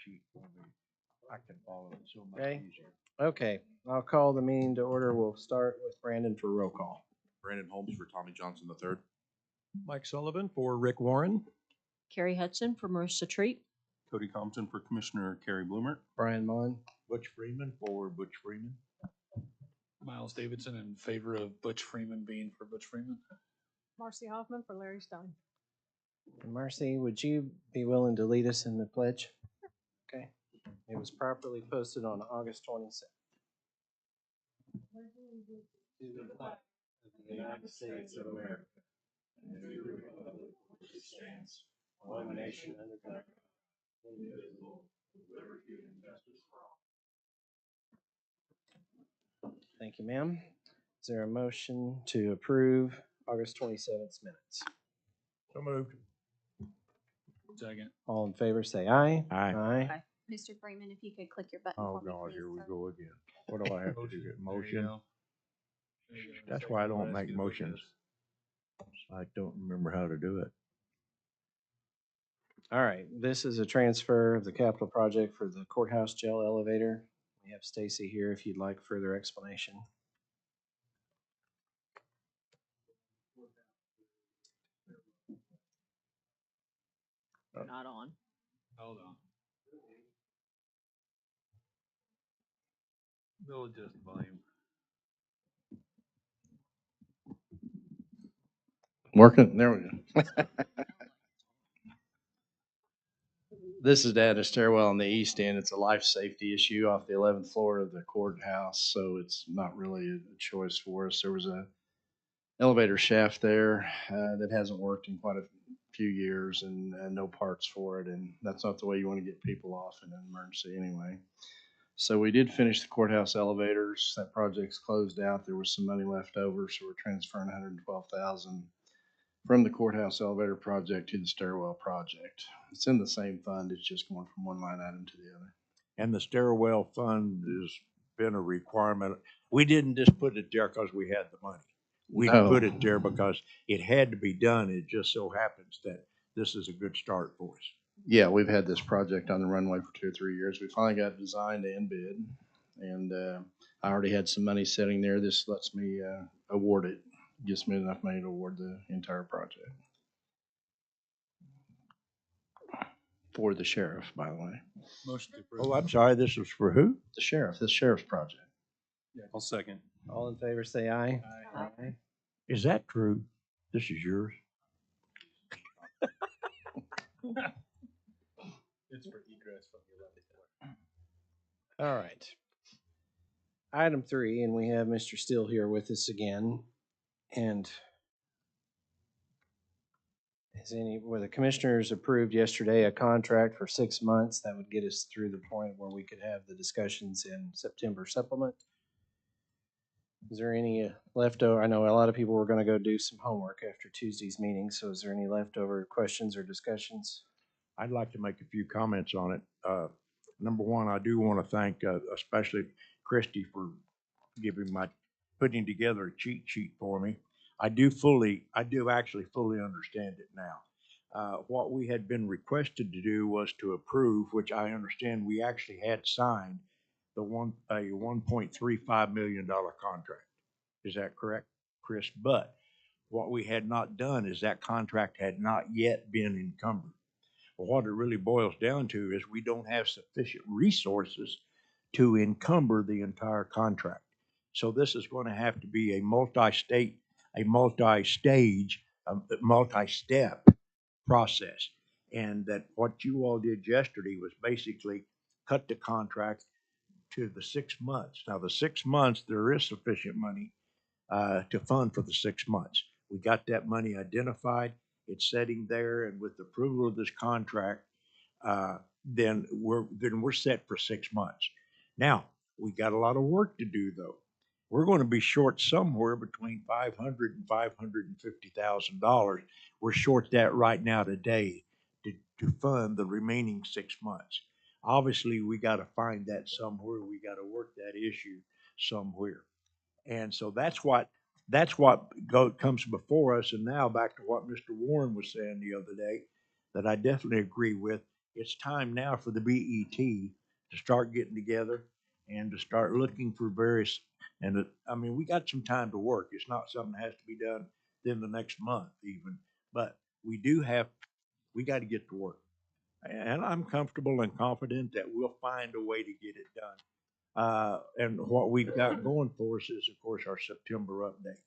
sheet for me. I can follow it so much Okay. easier. Okay, I'll call the meeting to order. We'll start with Brandon for roll call. Brandon Holmes for Tommy Johnson III. Mike Sullivan for Rick Warren. Carrie Hudson for Marissa Treat. Cody Compton for Commissioner Carrie Bloomer. Brian Mon. Butch Freeman for Butch Freeman. Miles Davidson in favor of Butch Freeman being for Butch Freeman. Marcy Hoffman for Larry Stone. Marcy, would you be willing to lead us in the pledge? Okay. It was properly posted on August 27th. To the flag of the United States of America and to the republic for which it stands, one nation under God, indivisible, with liberty and justice for all. Thank you, ma'am. Is there a motion to approve August 27th minutes? So moved. Second. All in favor, say aye. Aye. Aye. Mr. Freeman, if you could click your button Oh, for me, God, please, here we sir. go again. What do I have to do? Get There you motion? go. There you go. That's Second, why I I'll don't ask make you to vote motions. yes. I don't remember how to do it. All right, this is a transfer of the capital project for the courthouse jail elevator. We have Stacy here if you'd like further explanation. Not on. Hold on. They'll adjust the volume. Working, there we go. This is down a stairwell on the east end. It's a life safety issue off the 11th floor of the courthouse, so it's not really a choice for us. There was a elevator shaft there that hasn't worked in quite a few years and no parts for it, and that's not the way you want to get people off in an emergency anyway. So we did finish the courthouse elevators. That project's closed out. There was some money left over, so we're transferring $112,000 from the courthouse elevator project to the stairwell project. It's in the same fund. It's just going from one line item to the other. And the stairwell fund has been a requirement. We didn't just put it there because we had the money. We No. put it there because it had to be done. It just so happens that this is a good start for us. Yeah, we've had this project on the runway for 2 or 3 years. We finally got designed and bid, and I already had some money sitting there. This lets me award it. Gives me enough money to award the entire project. For the sheriff, by the way. Motion to approve. Oh, I'm sorry, this was for who? The sheriff's project. Yeah. I'll second. All in favor, say aye. Aye. Aye. Is that true? This is yours? It's for egress from the 11th floor. All right. Item 3, and we have Mr. Steele here with us again. And where the commissioners approved yesterday a contract for 6 months, that would get us through the point where we could have the discussions in September supplement. Is there any leftover? I know a lot of people were going to go do some homework after Tuesday's meeting, so is there any leftover questions or discussions? I'd like to make a few comments on it. Number one, I do want to thank especially Christie for putting together a cheat sheet for me. I do actually fully understand it now. What we had been requested to do was to approve, which I understand we actually had signed, a $1.35 million contract. Is that correct, Chris? But what we had not done is that contract had not yet been encumbered. Well, what it really boils down to is we don't have sufficient resources to encumber the entire contract. So this is going to have to be a multi-stage, multi-step process. And that what you all did yesterday was basically cut the contract to the 6 months. Now, the 6 months, there is sufficient money to fund for the 6 months. We got that money identified. It's sitting there, and with the approval of this contract, then we're set for 6 months. Now, we got a lot of work to do, though. We're going to be short somewhere between $500,000 and $550,000. We're short that right now today to fund the remaining 6 months. Obviously, we got to find that somewhere. We got to work that issue somewhere. And so that's what comes before us. And now back to what Mr. Warren was saying the other day, that I definitely agree with. it's time now for the BET to start getting together and to start looking for various, I mean, we got some time to work. It's not something that has to be done within the next month even, but we got to get to work. And I'm comfortable and confident that we'll find a way to get it done. And what we've got going for us is, of course, our September update.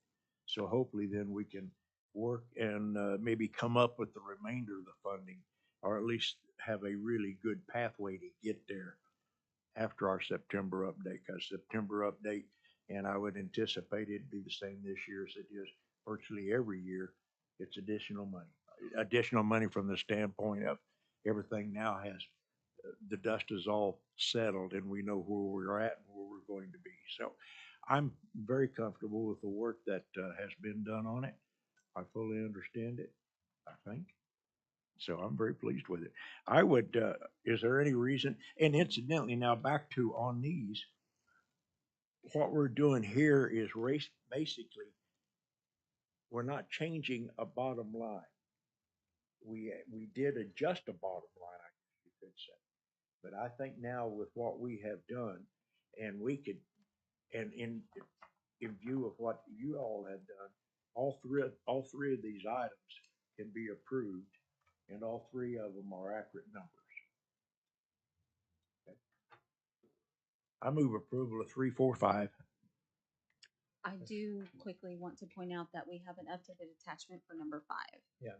So hopefully then we can work and maybe come up with the remainder of the funding, or at least have a really good pathway to get there after our September update. Because September update, and I would anticipate it'd be the same this year as it is virtually every year. It's additional money. Additional money from the standpoint of everything now has the dust is all settled and we know where we're at and where we're going to be. So I'm very comfortable with the work that has been done on it. I fully understand it, I think. So I'm very pleased with it. I would, is there any reason, and incidentally, now back to on these, what we're doing here is basically, we're not changing a bottom line. We did adjust a bottom line, I guess you could say. But I think now with what we have done, and we could, and in view of what you all have done, all three of these items can be approved, and all three of them are accurate numbers. Okay. I move approval of 3, 4, 5. I do quickly want to point out that we have an updated attachment for number 5. Yeah,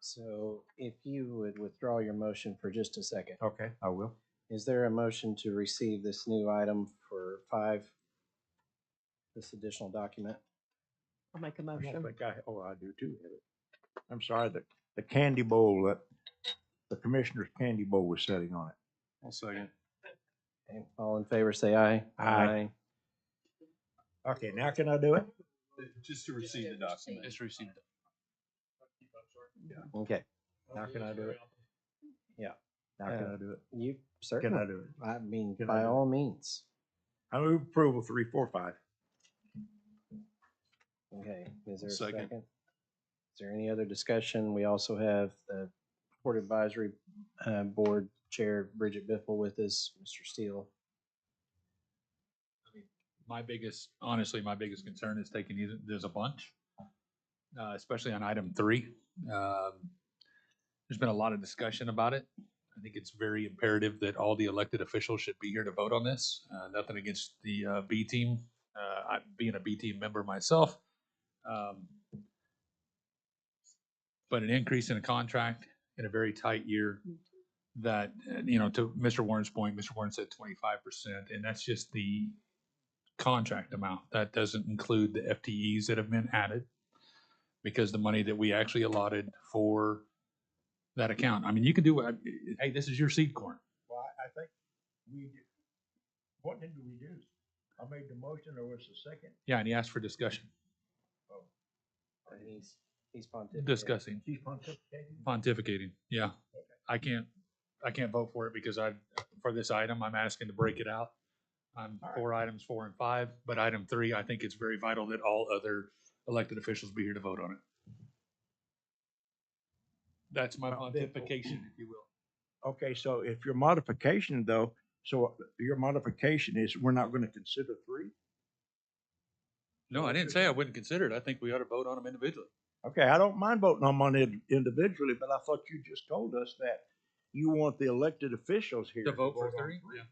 so if you would withdraw your motion for just a second. Okay, I will. Is there a motion to receive this new item for 5, this additional document? I'll make a I motion. don't think I do too. I'm sorry, the candy bowl that the commissioner's candy bowl was sitting on it. I'll second. Okay, all in favor, say aye. Aye. Okay, now can I do it? Just to receive the document. Just received it. Okay, Now can I do it? Yeah. Now can I do it? you Can certainly, I do it? I mean, Can I by do it? all means. I move approval 3, 4, 5. Okay, is there a Second. second? Is there any other discussion? We also have the Port Advisory Board Chair Bridget Biffle with us, Mr. Steele. Honestly, my biggest concern is taking these, there's a bunch, especially on item 3. There's been a lot of discussion about it. I think it's very imperative that all the elected officials should be here to vote on this. Nothing against the B team, being a B team member myself. But an increase in a contract in a very tight year that, to Mr. Warren's point, Mr. Warren said 25%, and that's just the contract amount. That doesn't include the FTEs that have been added because the money that we actually allotted for that account. I mean, you can do what, hey, this is your seed corn. Well, I think what did we do? I made the motion, or was the second? Yeah, and he asked for discussion, He's pontificating. discussing, Chief pontificating? pontificating. Yeah. I can't vote for it because for this item, I'm asking to break it out. I'm for items 4 and 5, but item 3, I think it's very vital that all other elected officials be here to vote on it. That's my pontification, if you will. Okay, so if your modification though, so your modification is we're not gonna consider 3? No, I didn't say I wouldn't consider it. I think we ought to vote on them individually. Okay, I don't mind voting on one individually, but I thought you just told us that you want the elected officials here. To vote for on 3? Yeah.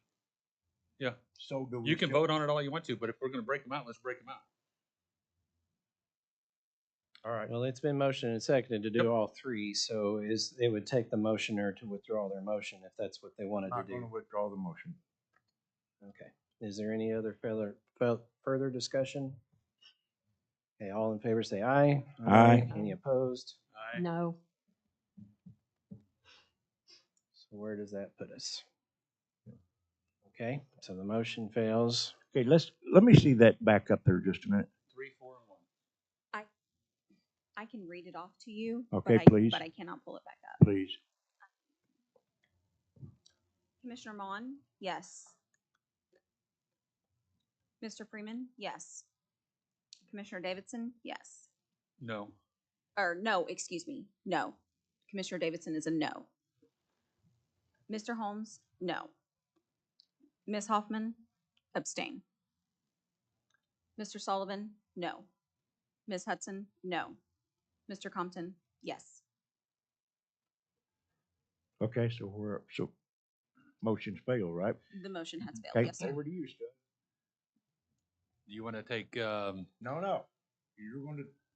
Yeah. So do we? You can vote on it all you want to, but if we're gonna break them out, let's break them out. All right. Well, it's been motioned and seconded to do Yep. all 3, so it would take the motioner to withdraw their motion if that's what they wanted to Not gonna do. withdraw the motion. Okay. Is there any other further discussion? Okay, all in favor say aye. Aye. Any opposed? No. So where does that put us? Okay, so the motion fails. Okay, let me see that back up there just a minute. 3, 4, and 1. I can read it off to you. Okay, but please. But I cannot pull it back up. Please. Commissioner Mon, yes. Mr. Freeman, yes. Commissioner Davidson, yes. No. Or no, excuse me, no. Commissioner Davidson is a no. Mr. Holmes, no. Ms. Hoffman, abstain. Mr. Sullivan, no. Ms. Hudson, no. Mr. Compton, yes. Okay, so motion's failed, right? The motion has failed, Okay, yes, sir. over to you, Scott. Do you want to take, No,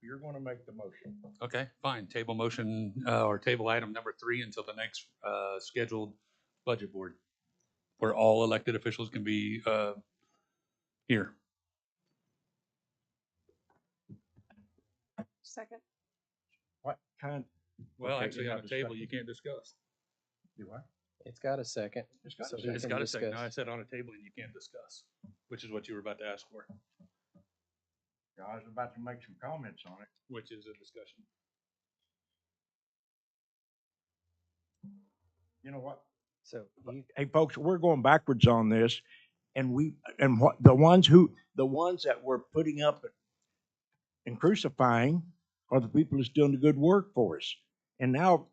you're gonna make the motion. okay, fine, table motion, or table item number 3 until the next, scheduled budget board, where all elected officials can be, here. Second. What kind? Well, Okay, actually, you're on not a table, discussing. you can't discuss. Do I? It's got a second. It's got a So we second. It's can got a second. No, discuss. I said on a table and you can't discuss, which is what you were about to ask for, I was about to make some comments on it. which is a discussion. You know what? So you, Hey, folks, we're going backwards on this, and what the ones that we're putting up and crucifying are the people that's doing the good work for us. And now,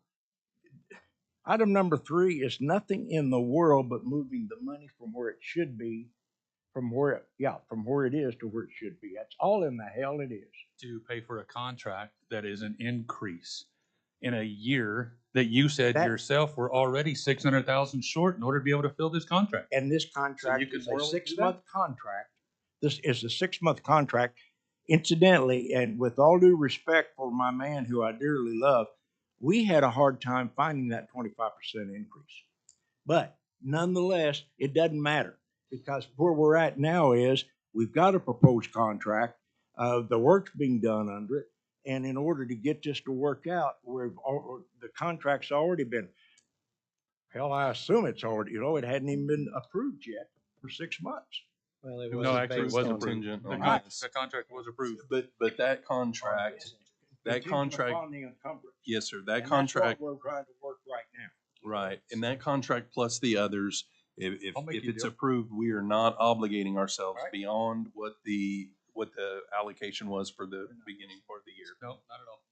item number 3 is nothing in the world but moving the money from where it should be, from where it is to where it should be. That's all in the hell it is. To pay for a contract that is an increase in a year that you said That- yourself were already 600,000 short in order to be able to fill this contract. And this contract can is a more or less do that? 6-month contract. This is a 6-month contract. Incidentally, and with all due respect for my man who I dearly love, we had a hard time finding that 25% increase. But nonetheless, it doesn't matter because where we're at now is we've got a proposed contract. The work's being done under it. And in order to get this to work out, the contract's already been, hell, I assume it's already, it hadn't even been approved yet for 6 months. well, it No, was actually, it based was on- approved. Contingent The on con- this. the contract was approved. But that contract, that Contingent contract, upon the encumbrance. yes, sir, And that that's what contract, we're trying to work right now. right, and that contract plus the others, if I'll make if you it's do it. approved, we are not obligating ourselves Right. beyond what the allocation was for the beginning part of the year. No, not at all.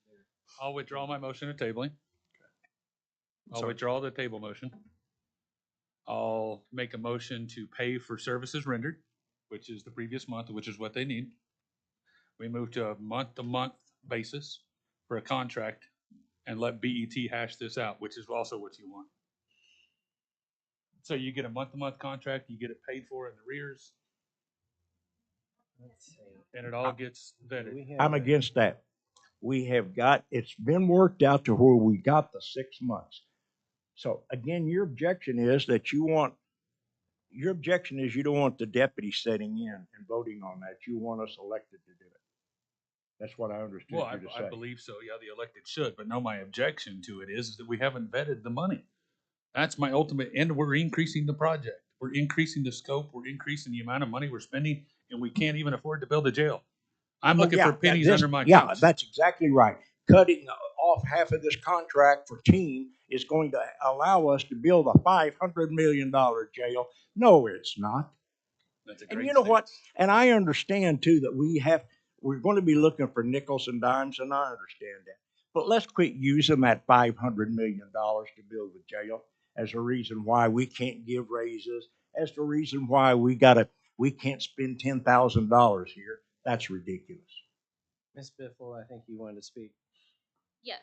I'll withdraw my motion of tabling. I'll Sorry. withdraw the table motion. I'll make a motion to pay for services rendered, which is the previous month, which is what they need. We move to a month-to-month basis for a contract and let BET hash this out, which is also what you want. So you get a month-to-month contract, you get it paid for in arrears, Let's see. and it all gets Do vetted. we have I'm a- against that. It's been worked out to where we got the 6 months. So again, your objection is you don't want the deputy sitting in and voting on that. You want us elected to do it. That's what I understood Well, you to I say. believe so. Yeah, the elected should, but no, my objection to it is that we haven't vetted the money. That's my ultimate, and we're increasing the project. We're increasing the scope. We're increasing the amount of money we're spending, and we can't even afford to build a jail. I'm Oh, looking yeah, for pennies this- under my Yeah, toes. that's exactly right. Cutting off half of this contract for team is going to allow us to build a $500 million jail. No, it's not. That's a And great you know thing. what? And I understand too that we're going to be looking for nickels and dimes, and I understand that. But let's quit using that $500 million to build the jail as a reason why we can't give raises, as the reason why we can't spend $10,000 here. That's ridiculous. Ms. Biffle, I think you wanted to speak. Yes,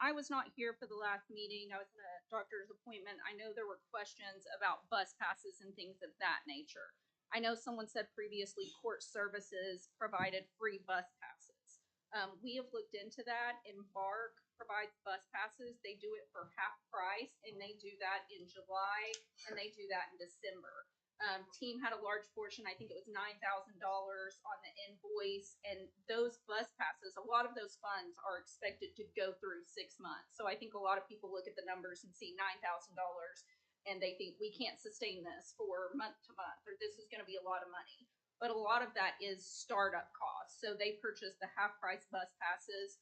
I was not here for the last meeting. I was in a doctor's appointment. I know there were questions about bus passes and things of that nature. I know someone said previously court services provided free bus passes. We have looked into that. Embark provides bus passes. They do it for half price, and they do that in July, and they do that in December. Team had a large portion, I think it was $9,000 on the invoice, and those bus passes, a lot of those funds are expected to go through 6 months. So I think a lot of people look at the numbers and see $9,000 and they think we can't sustain this for month to month, or this is going to be a lot of money. But a lot of that is startup costs. So they purchased the half price bus passes.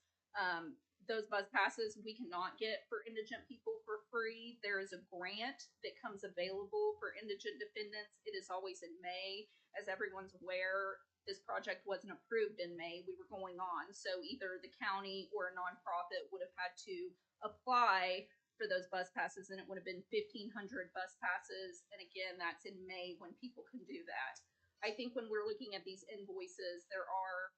Those bus passes we cannot get for indigent people for free. There is a grant that comes available for indigent defendants. It is always in May. As everyone's aware, this project wasn't approved in May. We were going on. So either the county or a nonprofit would have had to apply for those bus passes, and it would have been 1,500 bus passes. And again, that's in May when people can do that. I think when we're looking at these invoices, there are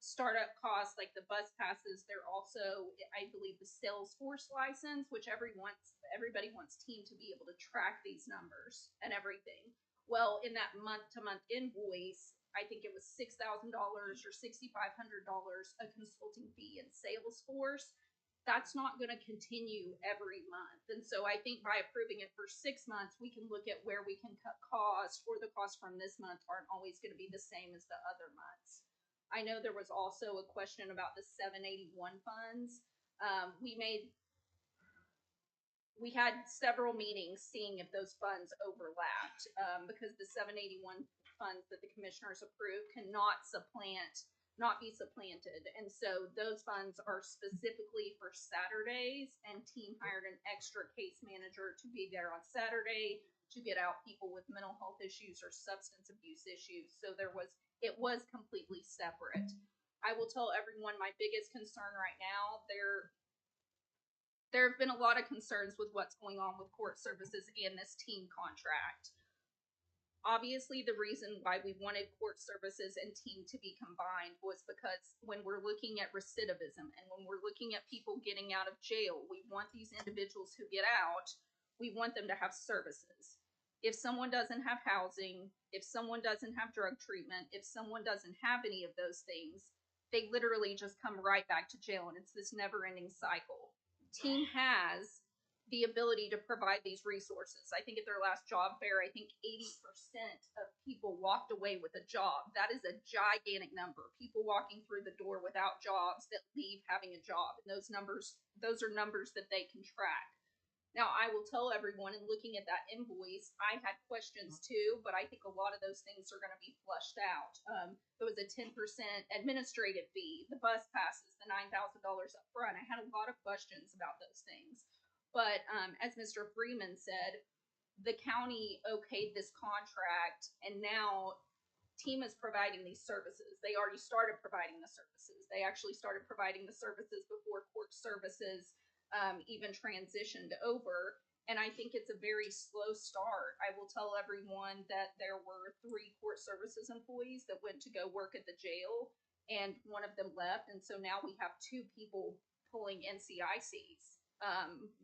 startup costs like the bus passes. There also, I believe, the Salesforce license, which everybody wants team to be able to track these numbers and everything. Well, in that month-to-month invoice, I think it was $6,000 or $6,500 a consulting fee in Salesforce. That's not going to continue every month. And so I think by approving it for 6 months, we can look at where we can cut costs, or the costs from this month aren't always going to be the same as the other months. I know there was also a question about the 781 funds. We had several meetings seeing if those funds overlapped, because the 781 funds that the commissioners approved cannot be supplanted. And so those funds are specifically for Saturdays, and team hired an extra case manager to be there on Saturday to get out people with mental health issues or substance abuse issues. So it was completely separate. I will tell everyone my biggest concern right now, there have been a lot of concerns with what's going on with court services and this team contract. Obviously, the reason why we wanted court services and team to be combined was because when we're looking at recidivism and when we're looking at people getting out of jail, we want these individuals who get out, we want them to have services. If someone doesn't have housing, if someone doesn't have drug treatment, if someone doesn't have any of those things, they literally just come right back to jail, and it's this never-ending cycle. Team has the ability to provide these resources. I think at their last job fair, I think 80% of people walked away with a job. That is a gigantic number. People walking through the door without jobs that leave having a job. And those are numbers that they can track. Now, I will tell everyone, in looking at that invoice, I had questions too, but I think a lot of those things are going to be flushed out. There was a 10% administrative fee, the bus passes, the $9,000 up front. I had a lot of questions about those things. But as Mr. Freeman said, the county okayed this contract, and now team is providing these services. They already started providing the services. They actually started providing the services before court services even transitioned over. And I think it's a very slow start. I will tell everyone that there were 3 court services employees that went to go work at the jail, and one of them left. And so now we have 2 people pulling NCICs.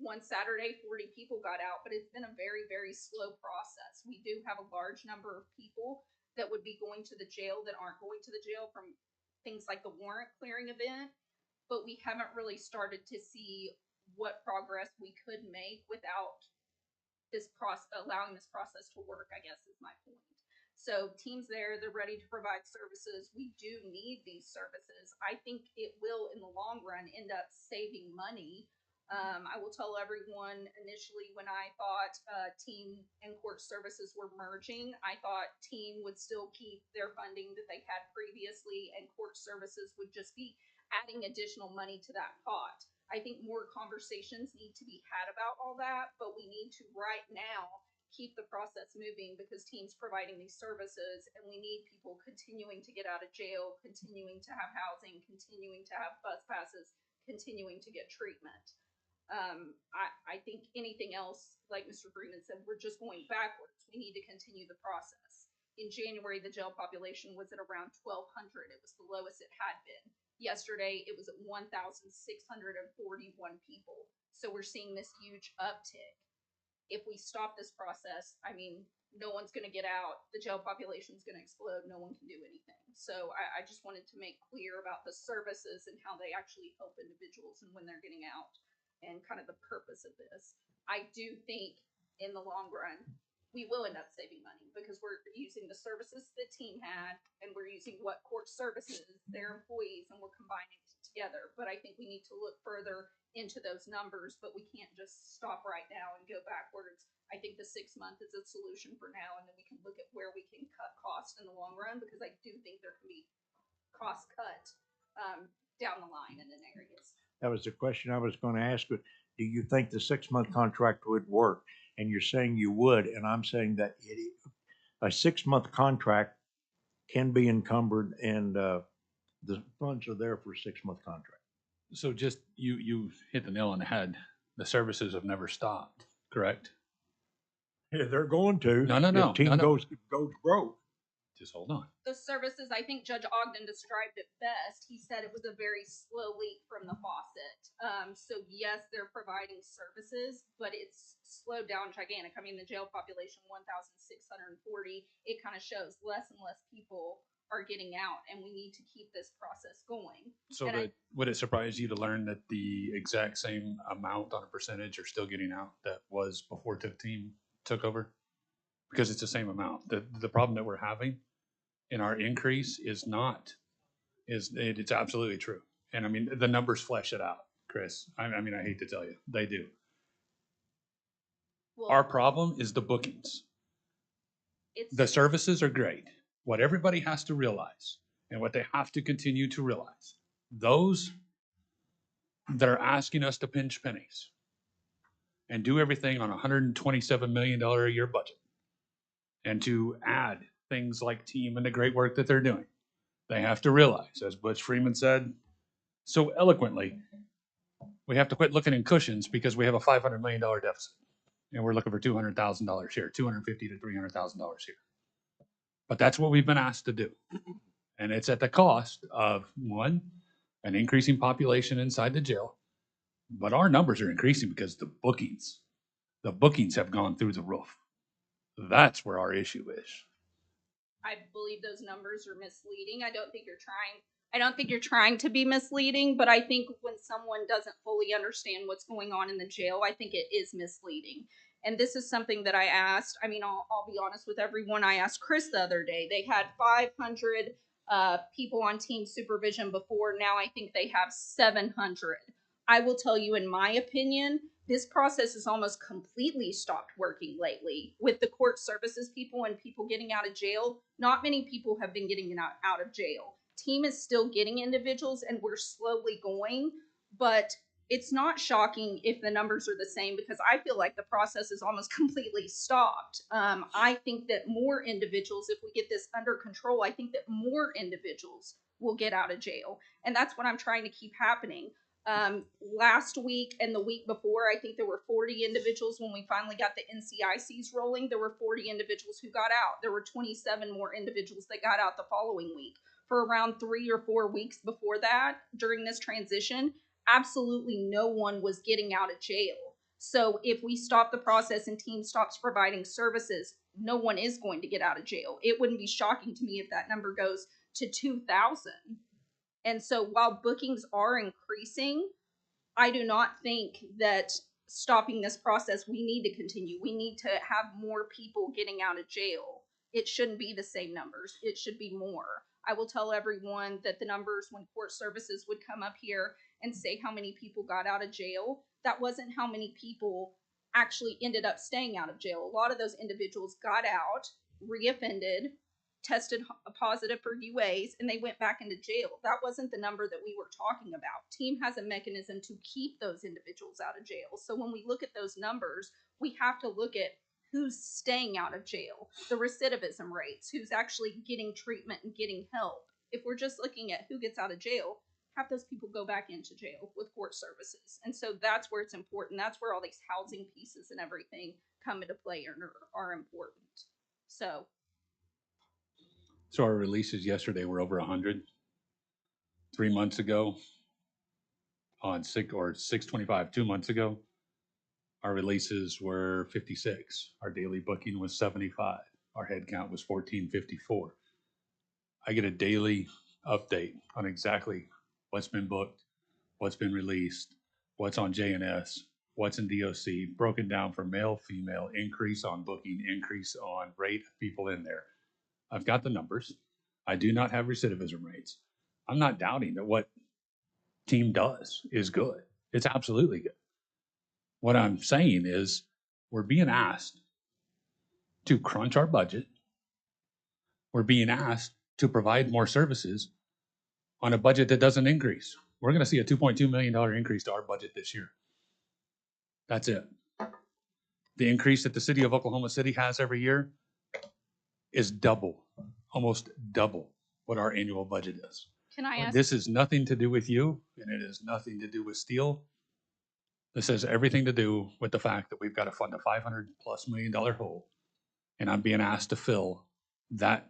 One Saturday, 40 people got out, but it's been a very, very slow process. We do have a large number of people that would be going to the jail that aren't going to the jail from things like the warrant clearing event, but we haven't really started to see what progress we could make without allowing this process to work, I guess is my point. So teams there, they're ready to provide services. We do need these services. I think it will, in the long run, end up saving money. I will tell everyone, initially when I thought team and court services were merging, I thought team would still keep their funding that they had previously, and court services would just be adding additional money to that pot. I think more conversations need to be had about all that, but we need to right now keep the process moving, because team's providing these services, and we need people continuing to get out of jail, continuing to have housing, continuing to have bus passes, continuing to get treatment. I think anything else, like Mr. Freeman said, we're just going backwards. We need to continue the process. In January, the jail population was at around 1,200. It was the lowest it had been. Yesterday, it was at 1,641 people. So we're seeing this huge uptick. If we stop this process, I mean, no one's going to get out. The jail population is going to explode. No one can do anything. So I just wanted to make clear about the services and how they actually help individuals and when they're getting out, and kind of the purpose of this. I do think in the long run, we will end up saving money, because we're using the services the team had, and we're using what court services, their employees, and we're combining it together. But I think we need to look further into those numbers, but we can't just stop right now and go backwards. I think the 6 month is a solution for now, and then we can look at where we can cut costs in the long run, because I do think there can be cost cut down the line in areas. That was the question I was going to ask. But do you think the 6 month contract would work? And you're saying you would, and I'm saying that a 6 month contract can be encumbered, and the funds are there for a 6 month contract. So just, you hit the nail on the head. The services have never stopped, correct? Yeah, they're going to. No, no, no, If team no, no. goes broke. Just hold on. The services, I think Judge Ogden described it best. He said it was a very slow leak from the faucet. So yes, they're providing services, but it's slowed down gigantic. I mean, the jail population, 1,640, it kind of shows less and less people are getting out, and we need to keep this process going. So And I- would it surprise you to learn that the exact same amount on a percentage are still getting out that was before the team took over? Because it's the same amount. The problem that we're having in our increase is not, it's absolutely true. And I mean, the numbers flesh it out, Chris. I mean, I hate to tell you, they do. Well, Our problem is the bookings. it's The services are great. What everybody has to realize and what they have to continue to realize, those that are asking us to pinch pennies and do everything on a $127 million a year budget and to add things like team and the great work that they're doing, they have to realize, as Butch Freeman said so eloquently, we have to quit looking in cushions because we have a $500 million deficit and we're looking for $200,000 here, $250,000 to $300,000 here. But that's what we've been asked to do. And it's at the cost of, one, an increasing population inside the jail. But our numbers are increasing because the bookings have gone through the roof. That's where our issue is. I believe those numbers are misleading. I don't think you're trying to be misleading, but I think when someone doesn't fully understand what's going on in the jail, I think it is misleading. And this is something that I asked. I mean, I'll be honest with everyone. I asked Chris the other day. They had 500 people on team supervision before. Now I think they have 700. I will tell you, in my opinion, this process has almost completely stopped working lately with the court services people and people getting out of jail. Not many people have been getting out of jail. Team is still getting individuals and we're slowly going, but it's not shocking if the numbers are the same because I feel like the process is almost completely stopped. I think that more individuals, if we get this under control, I think that more individuals will get out of jail. And that's what I'm trying to keep happening. Last week and the week before, I think there were 40 individuals when we finally got the NCICs rolling. There were 40 individuals who got out. There were 27 more individuals that got out the following week. For around 3 or 4 weeks before that, during this transition, absolutely no one was getting out of jail. So if we stop the process and team stops providing services, no one is going to get out of jail. It wouldn't be shocking to me if that number goes to 2,000. And so while bookings are increasing, I do not think that stopping this process, we need to continue. We need to have more people getting out of jail. It shouldn't be the same numbers. It should be more. I will tell everyone that the numbers when court services would come up here and say how many people got out of jail, that wasn't how many people actually ended up staying out of jail. A lot of those individuals got out, reoffended, tested positive for UAs, and they went back into jail. That wasn't the number that we were talking about. Team has a mechanism to keep those individuals out of jail. So when we look at those numbers, we have to look at who's staying out of jail, the recidivism rates, who's actually getting treatment and getting help. If we're just looking at who gets out of jail, have those people go back into jail with court services. And so that's where it's important. That's where all these housing pieces and everything come into play and are important. So our releases yesterday were over 100. 3 months ago, on 6/25, 2 months ago, our releases were 56. Our daily booking was 75. Our head count was 1454. I get a daily update on exactly what's been booked, what's been released, what's on JNS, what's in DOC, broken down for male, female, increase on booking, increase on rate of people in there. I've got the numbers. I do not have recidivism rates. I'm not doubting that what team does is good. It's absolutely good. What I'm saying is we're being asked to crunch our budget. We're being asked to provide more services on a budget that doesn't increase. We're going to see a $2.2 million increase to our budget this year. That's it. The increase that the city of Oklahoma City has every year is double, almost double what our annual budget is. can I ask? This is nothing to do with you, and it has nothing to do with steel. This has everything to do with the fact that we've got to fund a $500+ million hole. And I'm being asked to fill that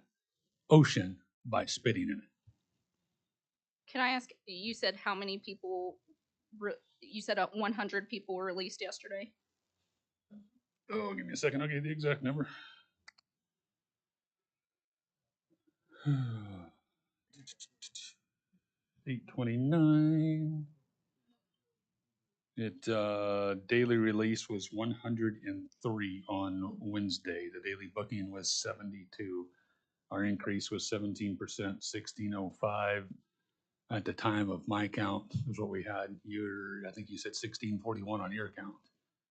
ocean by spitting in it. Can I ask, you said how many people, you said 100 people were released yesterday? Oh, give me a second. I'll give you the exact number. 829. Daily release was 103 on Wednesday. The daily booking was 72. Our increase was 17%, 1605. At the time of my count is what we had. I think you said 1641 on your count.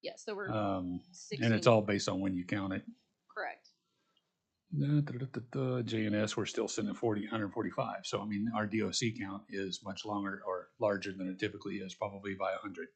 Yes, there were And 16. it's all based on when you count it. Correct. JNS, we're still sitting at 145. So, I mean, our DOC count is much longer or larger than it typically is, probably by 100.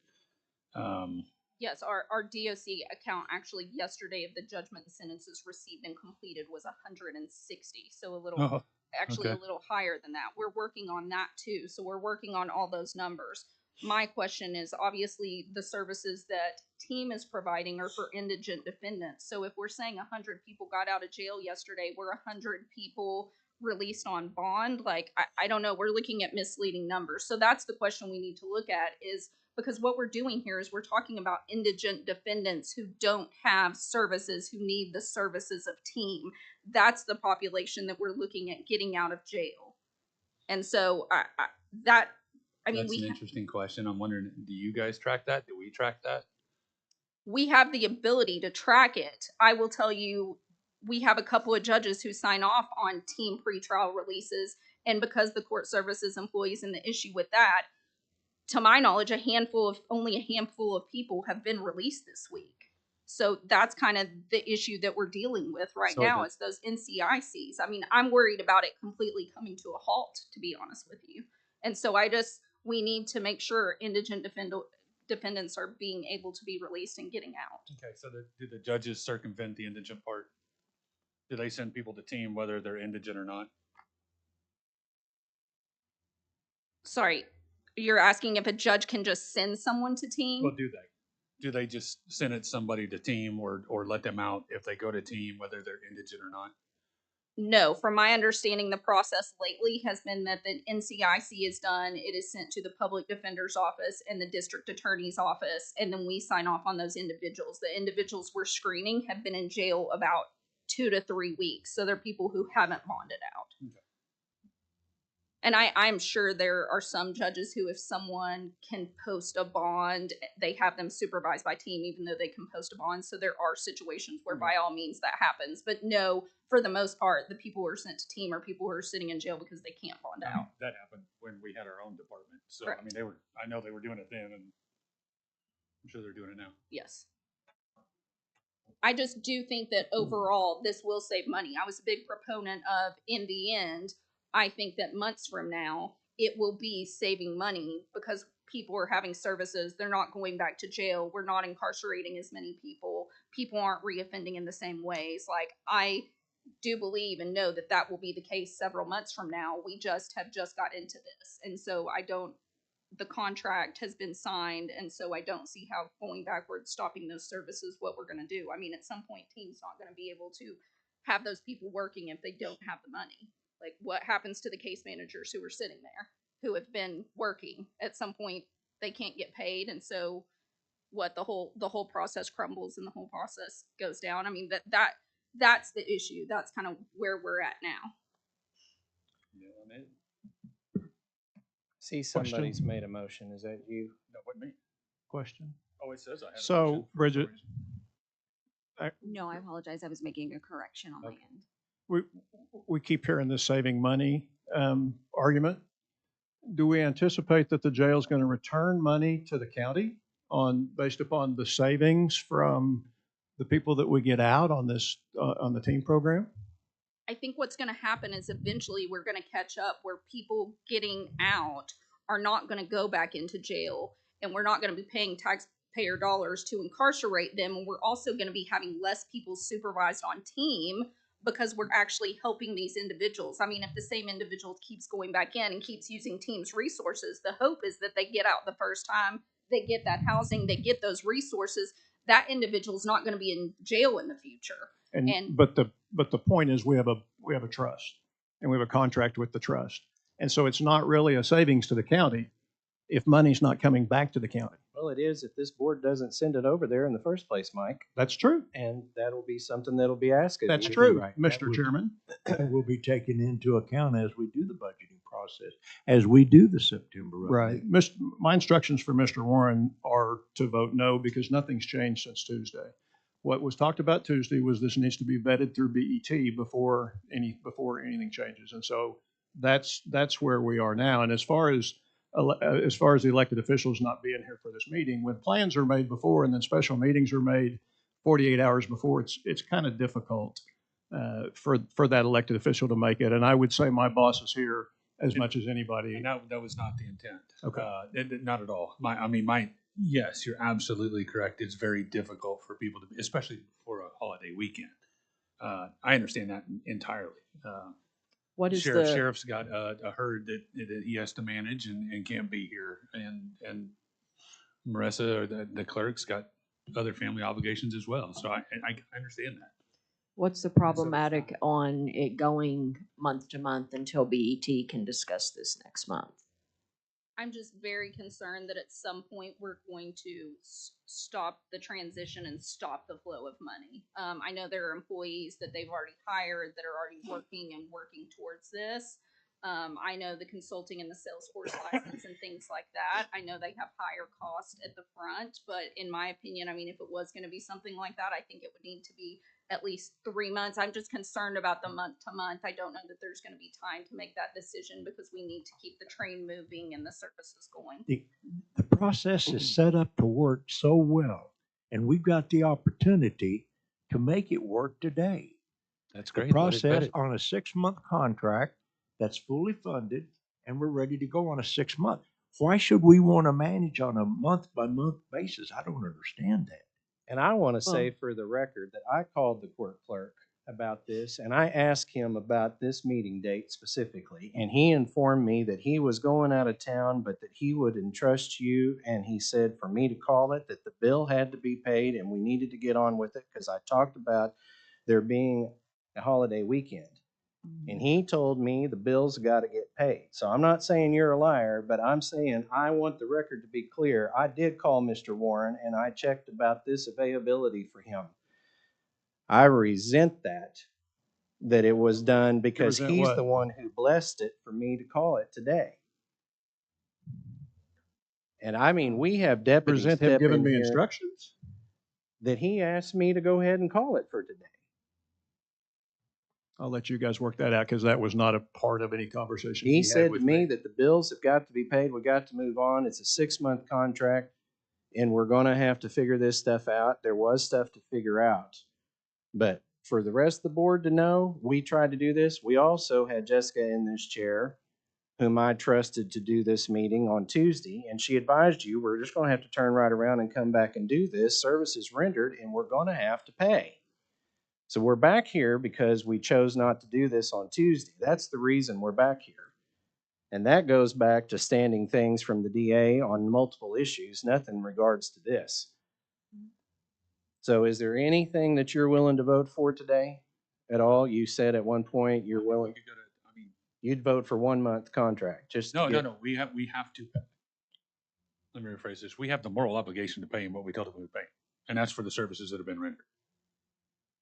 Yes, our DOC account actually yesterday of the judgment and sentences received and completed was 160. So actually okay. a little higher than that. We're working on that too. So we're working on all those numbers. My question is obviously the services that team is providing are for indigent defendants. So if we're saying 100 people got out of jail yesterday, were 100 people released on bond? Like, I don't know. We're looking at misleading numbers. So that's the question we need to look at, is because what we're doing here is we're talking about indigent defendants who don't have services, who need the services of team. That's the population that we're looking at getting out of jail. And so that's an interesting question. I'm wondering, do you guys track that? Do we track that? We have the ability to track it. I will tell you, we have a couple of judges who sign off on team pretrial releases. And because the court services employees in the issue with that, to my knowledge, only a handful of people have been released this week. So that's kind of the issue that we're dealing with right now, is those NCICs. I mean, I'm worried about it completely coming to a halt, to be honest with you. And so we need to make sure indigent defendants are being able to be released and getting out. Okay, so do the judges circumvent the indigent part? Do they send people to team whether they're indigent or not? Sorry, you're asking if a judge can just send someone to team? Well, do they? Do they just send somebody to team or let them out if they go to team, whether they're indigent or not? No, from my understanding, the process lately has been that the NCIC is done. It is sent to the public defender's office and the district attorney's office, and then we sign off on those individuals. The individuals we're screening have been in jail about 2 to 3 weeks, so they're people who haven't bonded out. Okay. And I'm sure there are some judges who, if someone can post a bond, they have them supervised by team, even though they can post a bond. So there are situations where by all means that happens. But no, for the most part, the people who are sent to team are people who are sitting in jail because they can't bond out. That happened when we had our own department. So, Correct. I mean, I know they were doing it then, and I'm sure they're doing it now. Yes. I just do think that overall this will save money. I was a big proponent of, in the end, I think that months from now, it will be saving money because people are having services. They're not going back to jail. We're not incarcerating as many people. People aren't reoffending in the same ways. Like, I do believe and know that that will be the case several months from now. We have just got into this. And so the contract has been signed. And so I don't see how going backwards, stopping those services, what we're going to do. I mean, at some point, team's not going to be able to have those people working if they don't have the money. Like, what happens to the case managers who are sitting there, who have been working? At some point, they can't get paid, and so the whole process crumbles and the whole process goes down. I mean, that's the issue. That's kind of where we're at now. See, somebody's made a motion. Is that you? No, what me? Question? Oh, it says I have. So, Bridget, No, I apologize. I was making a correction on my end. we keep hearing this saving money argument. Do we anticipate that the jail is going to return money to the county based upon the savings from the people that we get out on this on the team program? I think what's going to happen is eventually we're going to catch up where people getting out are not going to go back into jail, and we're not going to be paying taxpayer dollars to incarcerate them. And we're also going to be having less people supervised on team because we're actually helping these individuals. I mean, if the same individual keeps going back in and keeps using team's resources, the hope is that they get out the first time, they get that housing, they get those resources, that individual's not gonna be in jail in the future. And- But the point is we have a trust and we have a contract with the trust. And so it's not really a savings to the county if money's not coming back to the county. Well, it is if this board doesn't send it over there in the first place, Mike, That's true. and that'll be something that'll be asked of That's you. true, Right. Mr. That would- Chairman. That will be taken into account as we do the budgeting process, as we do the September. Right. update. My instructions for Mr. Warren are to vote no because nothing's changed since Tuesday. What was talked about Tuesday was this needs to be vetted through BET before anything changes. And so that's where we are now. And as far as the elected officials not being here for this meeting, when plans are made before and then special meetings are made 48 hours before, it's kind of difficult for that elected official to make it. And I would say my boss is here as much as anybody. And that was not the intent. Okay. Not at all. Yes, you're absolutely correct. It's very difficult for people to, especially for a holiday weekend. I understand that entirely. What is Sheriff's got a herd that he has to manage and can't be here. And Marissa, or the clerk's got other family obligations as well. So I understand that. what's the problematic on it going month to month until BET can discuss this next month? I'm just very concerned that at some point we're going to stop the transition and stop the flow of money. I know there are employees that they've already hired that are already working towards this. I know the consulting and the Salesforce license and things like that. I know they have higher cost at the front, but in my opinion, I mean, if it was going to be something like that, I think it would need to be at least 3 months. I'm just concerned about the month to month. I don't know that there's going to be time to make that decision because we need to keep the train moving and the services going. The process is set up to work so well, and we've got the opportunity to make it work today. That's The process on a 6-month contract that's fully funded, and we're ready to go on a 6-month. Why should we want to manage on a month-by-month basis? I don't understand that. And I want to say for the record that I called the court clerk about this and I asked him about this meeting date specifically. And he informed me that he was going out of town, but that he would entrust you. And he said for me to call it, that the bill had to be paid and we needed to get on with it because I talked about there being a holiday weekend. And he told me the bills got to get paid. So I'm not saying you're a liar, but I'm saying I want the record to be clear. I did call Mr. Warren and I checked about this availability for him. I resent that it was done because resent he's what? the one who blessed it for me to call it today. And I mean, we have deputies Present him step giving in me here instructions? that he asked me to go ahead and call it for today. I'll let you guys work that out because that was not a part of any conversation He had said to with me that the bills have got to be paid. We got to move on. It's a 6-month contract and we're going to have to figure this stuff out. There was stuff to figure out. But for the rest of the board to know, we tried to do this. We also had Jessica in this chair, whom I trusted to do this meeting on Tuesday. And she advised you, we're just going to have to turn right around and come back and do this. Services rendered and we're going to have to pay. So we're back here because we chose not to do this on Tuesday. That's the reason we're back here. And that goes back to standing things from the DA on multiple issues, nothing in regards to this. So is there anything that you're willing to vote for today at all? You said at one point you're willing, you'd vote for 1-month contract. Just to get- No. We have to pay. Let me rephrase this. We have the moral obligation to pay him what we told him we would pay. And that's for the services that have been rendered.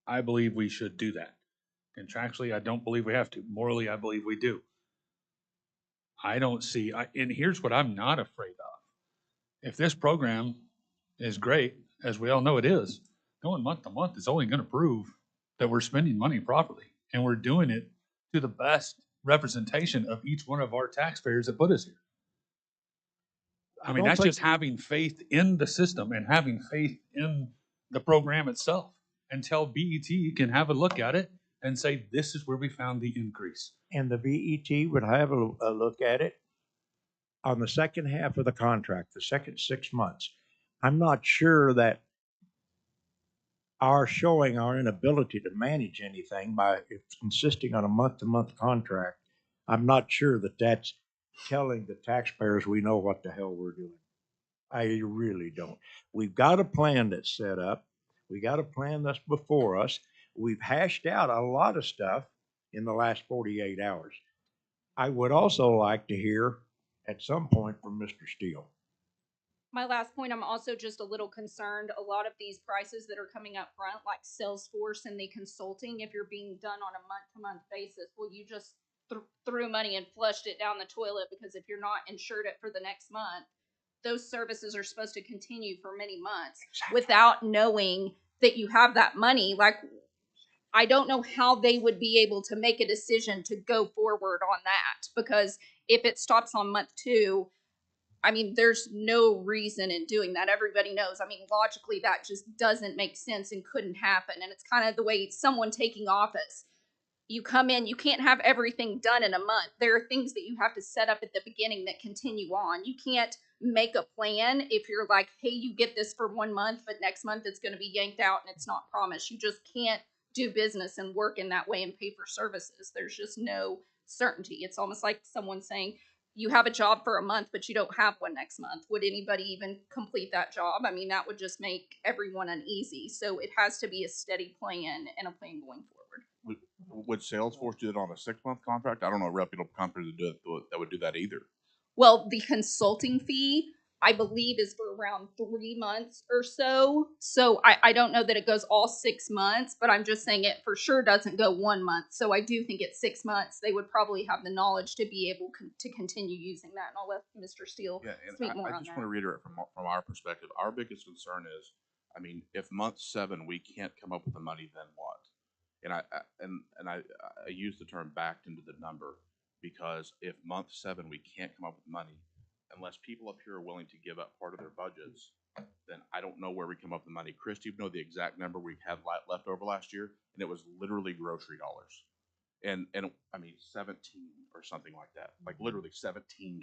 I believe we should do that. Contractually, I don't believe we have to. Morally, I believe we do. I don't see, and here's what I'm not afraid of. If this program is great, as we all know it is, going month to month is only going to prove that we're spending money properly and we're doing it to the best representation of each one of our taxpayers that put us here. I mean, that's just having faith in the system and having faith in the program itself until BET can have a look at it and say, this is where we found the increase. And the VET would have a look at it on the second half of the contract, the second 6 months. I'm not sure that our showing our inability to manage anything by insisting on a month-to-month contract, I'm not sure that that's telling the taxpayers we know what the hell we're doing. I really don't. We've got a plan that's set up. We got a plan that's before us. We've hashed out a lot of stuff in the last 48 hours. I would also like to hear at some point from Mr. Steele. My last point, I'm also just a little concerned. A lot of these prices that are coming up front, like Salesforce and the consulting, if you're being done on a month-to-month basis, well, you just threw money and flushed it down the toilet, because if you're not insured it for the next month, those services are supposed to continue for many months without knowing that you have that money. Like, I don't know how they would be able to make a decision to go forward on that, because if it stops on month 2, I mean, there's no reason in doing that. Everybody knows. I mean, logically, that just doesn't make sense and couldn't happen. And it's kind of the way someone taking office. You come in, you can't have everything done in a month. There are things that you have to set up at the beginning that continue on. You can't make a plan if you're like, hey, you get this for 1 month, but next month it's going to be yanked out and it's not promised. You just can't do business and work in that way and pay for services. There's just no certainty. It's almost like someone saying, you have a job for a month, but you don't have one next month. Would anybody even complete that job? I mean, that would just make everyone uneasy. So it has to be a steady plan and a plan going forward. Would Salesforce do it on a 6-month contract? I don't know a reputable company that would do that either. Well, the consulting fee, I believe, is for around 3 months or so. So I don't know that it goes all 6 months, but I'm just saying it for sure doesn't go 1 month. So I do think at 6 months, they would probably have the knowledge to be able to continue using that. And I'll let Mr. Steele Yeah, and speak more I on just that. want to reiterate from our perspective, our biggest concern is, I mean, if month 7 we can't come up with the money, then what? And I use the term backed into the number, because if month 7 we can't come up with money, unless people up here are willing to give up part of their budgets, then I don't know where we come up with the money. Chris, do you know the exact number we had left over last year? And it was literally grocery dollars. And I mean 17 or something like that, like literally $17.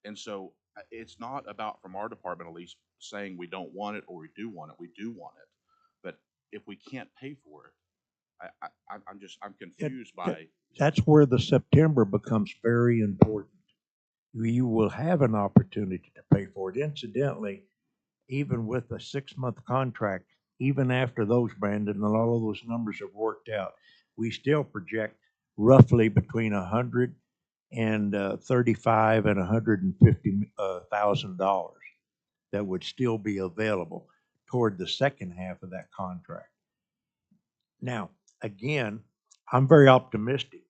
And so it's not about, from our department at least, saying we don't want it or we do want it. We do want it, but if we can't pay for it, I'm confused by. That's where the September becomes very important. You will have an opportunity to pay for it. Incidentally, even with a 6-month contract, even after those, Brandon, and all of those numbers have worked out, we still project roughly between $135 and $150,000 that would still be available toward the second half of that contract. Now, again, I'm very optimistic.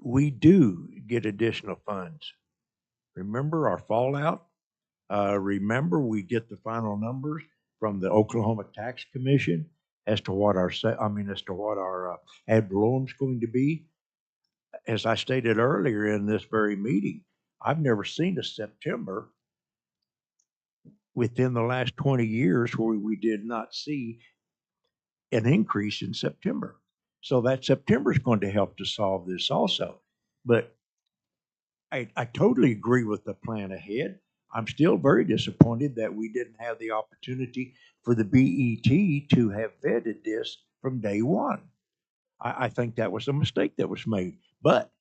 We do get additional funds. Remember our fallout? Remember, we get the final numbers from the Oklahoma Tax Commission as to what our ad valorem is going to be. As I stated earlier in this very meeting, I've never seen a September within the last 20 years where we did not see an increase in September. So that September is going to help to solve this also. But I totally agree with the plan ahead. I'm still very disappointed that we didn't have the opportunity for the BET to have vetted this from day one. I think that was a mistake that was made. But,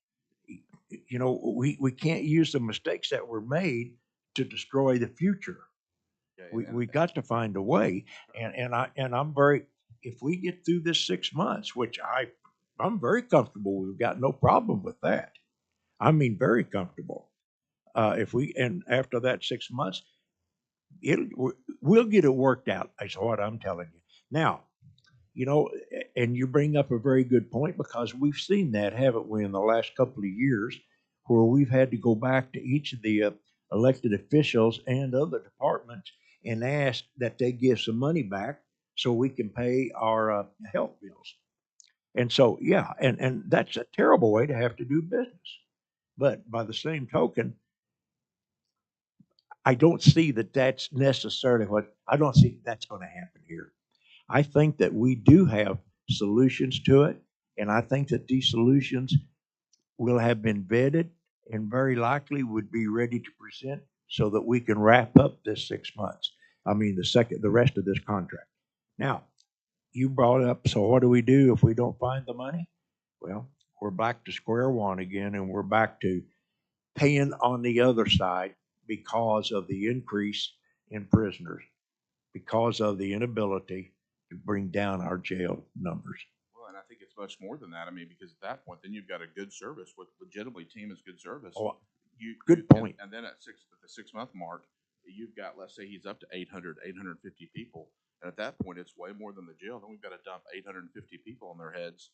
you know, we can't use the mistakes that were made to destroy the future. We got to find a way. And I'm very, if we get through this 6 months, which I'm very comfortable, we've got no problem with that. I mean, very comfortable. And after that 6 months, we'll get it worked out. Is what I'm telling you. Now, you know, and you bring up a very good point, because we've seen that, haven't we, in the last couple of years, where we've had to go back to each of the elected officials and other departments and ask that they give some money back so we can pay our health bills. And so, yeah, and that's a terrible way to have to do business. But by the same token, I don't see that that's necessarily I don't see that's going to happen here. I think that we do have solutions to it, and I think that these solutions will have been vetted and very likely would be ready to present so that we can wrap up this 6 months. I mean, the rest of this contract. Now, you brought up, so what do we do if we don't find the money? Well, we're back to square one again, and we're back to paying on the other side because of the increase in prisoners, because of the inability to bring down our jail numbers. Well, and I think it's much more than that. I mean, because at that point, then you've got a good service, what legitimately team is good service. Oh, You, good you- point. And then at the 6 month mark, you've got, let's say he's up to 850 people. And at that point, it's way more than the jail. Then we've got to dump 850 people on their heads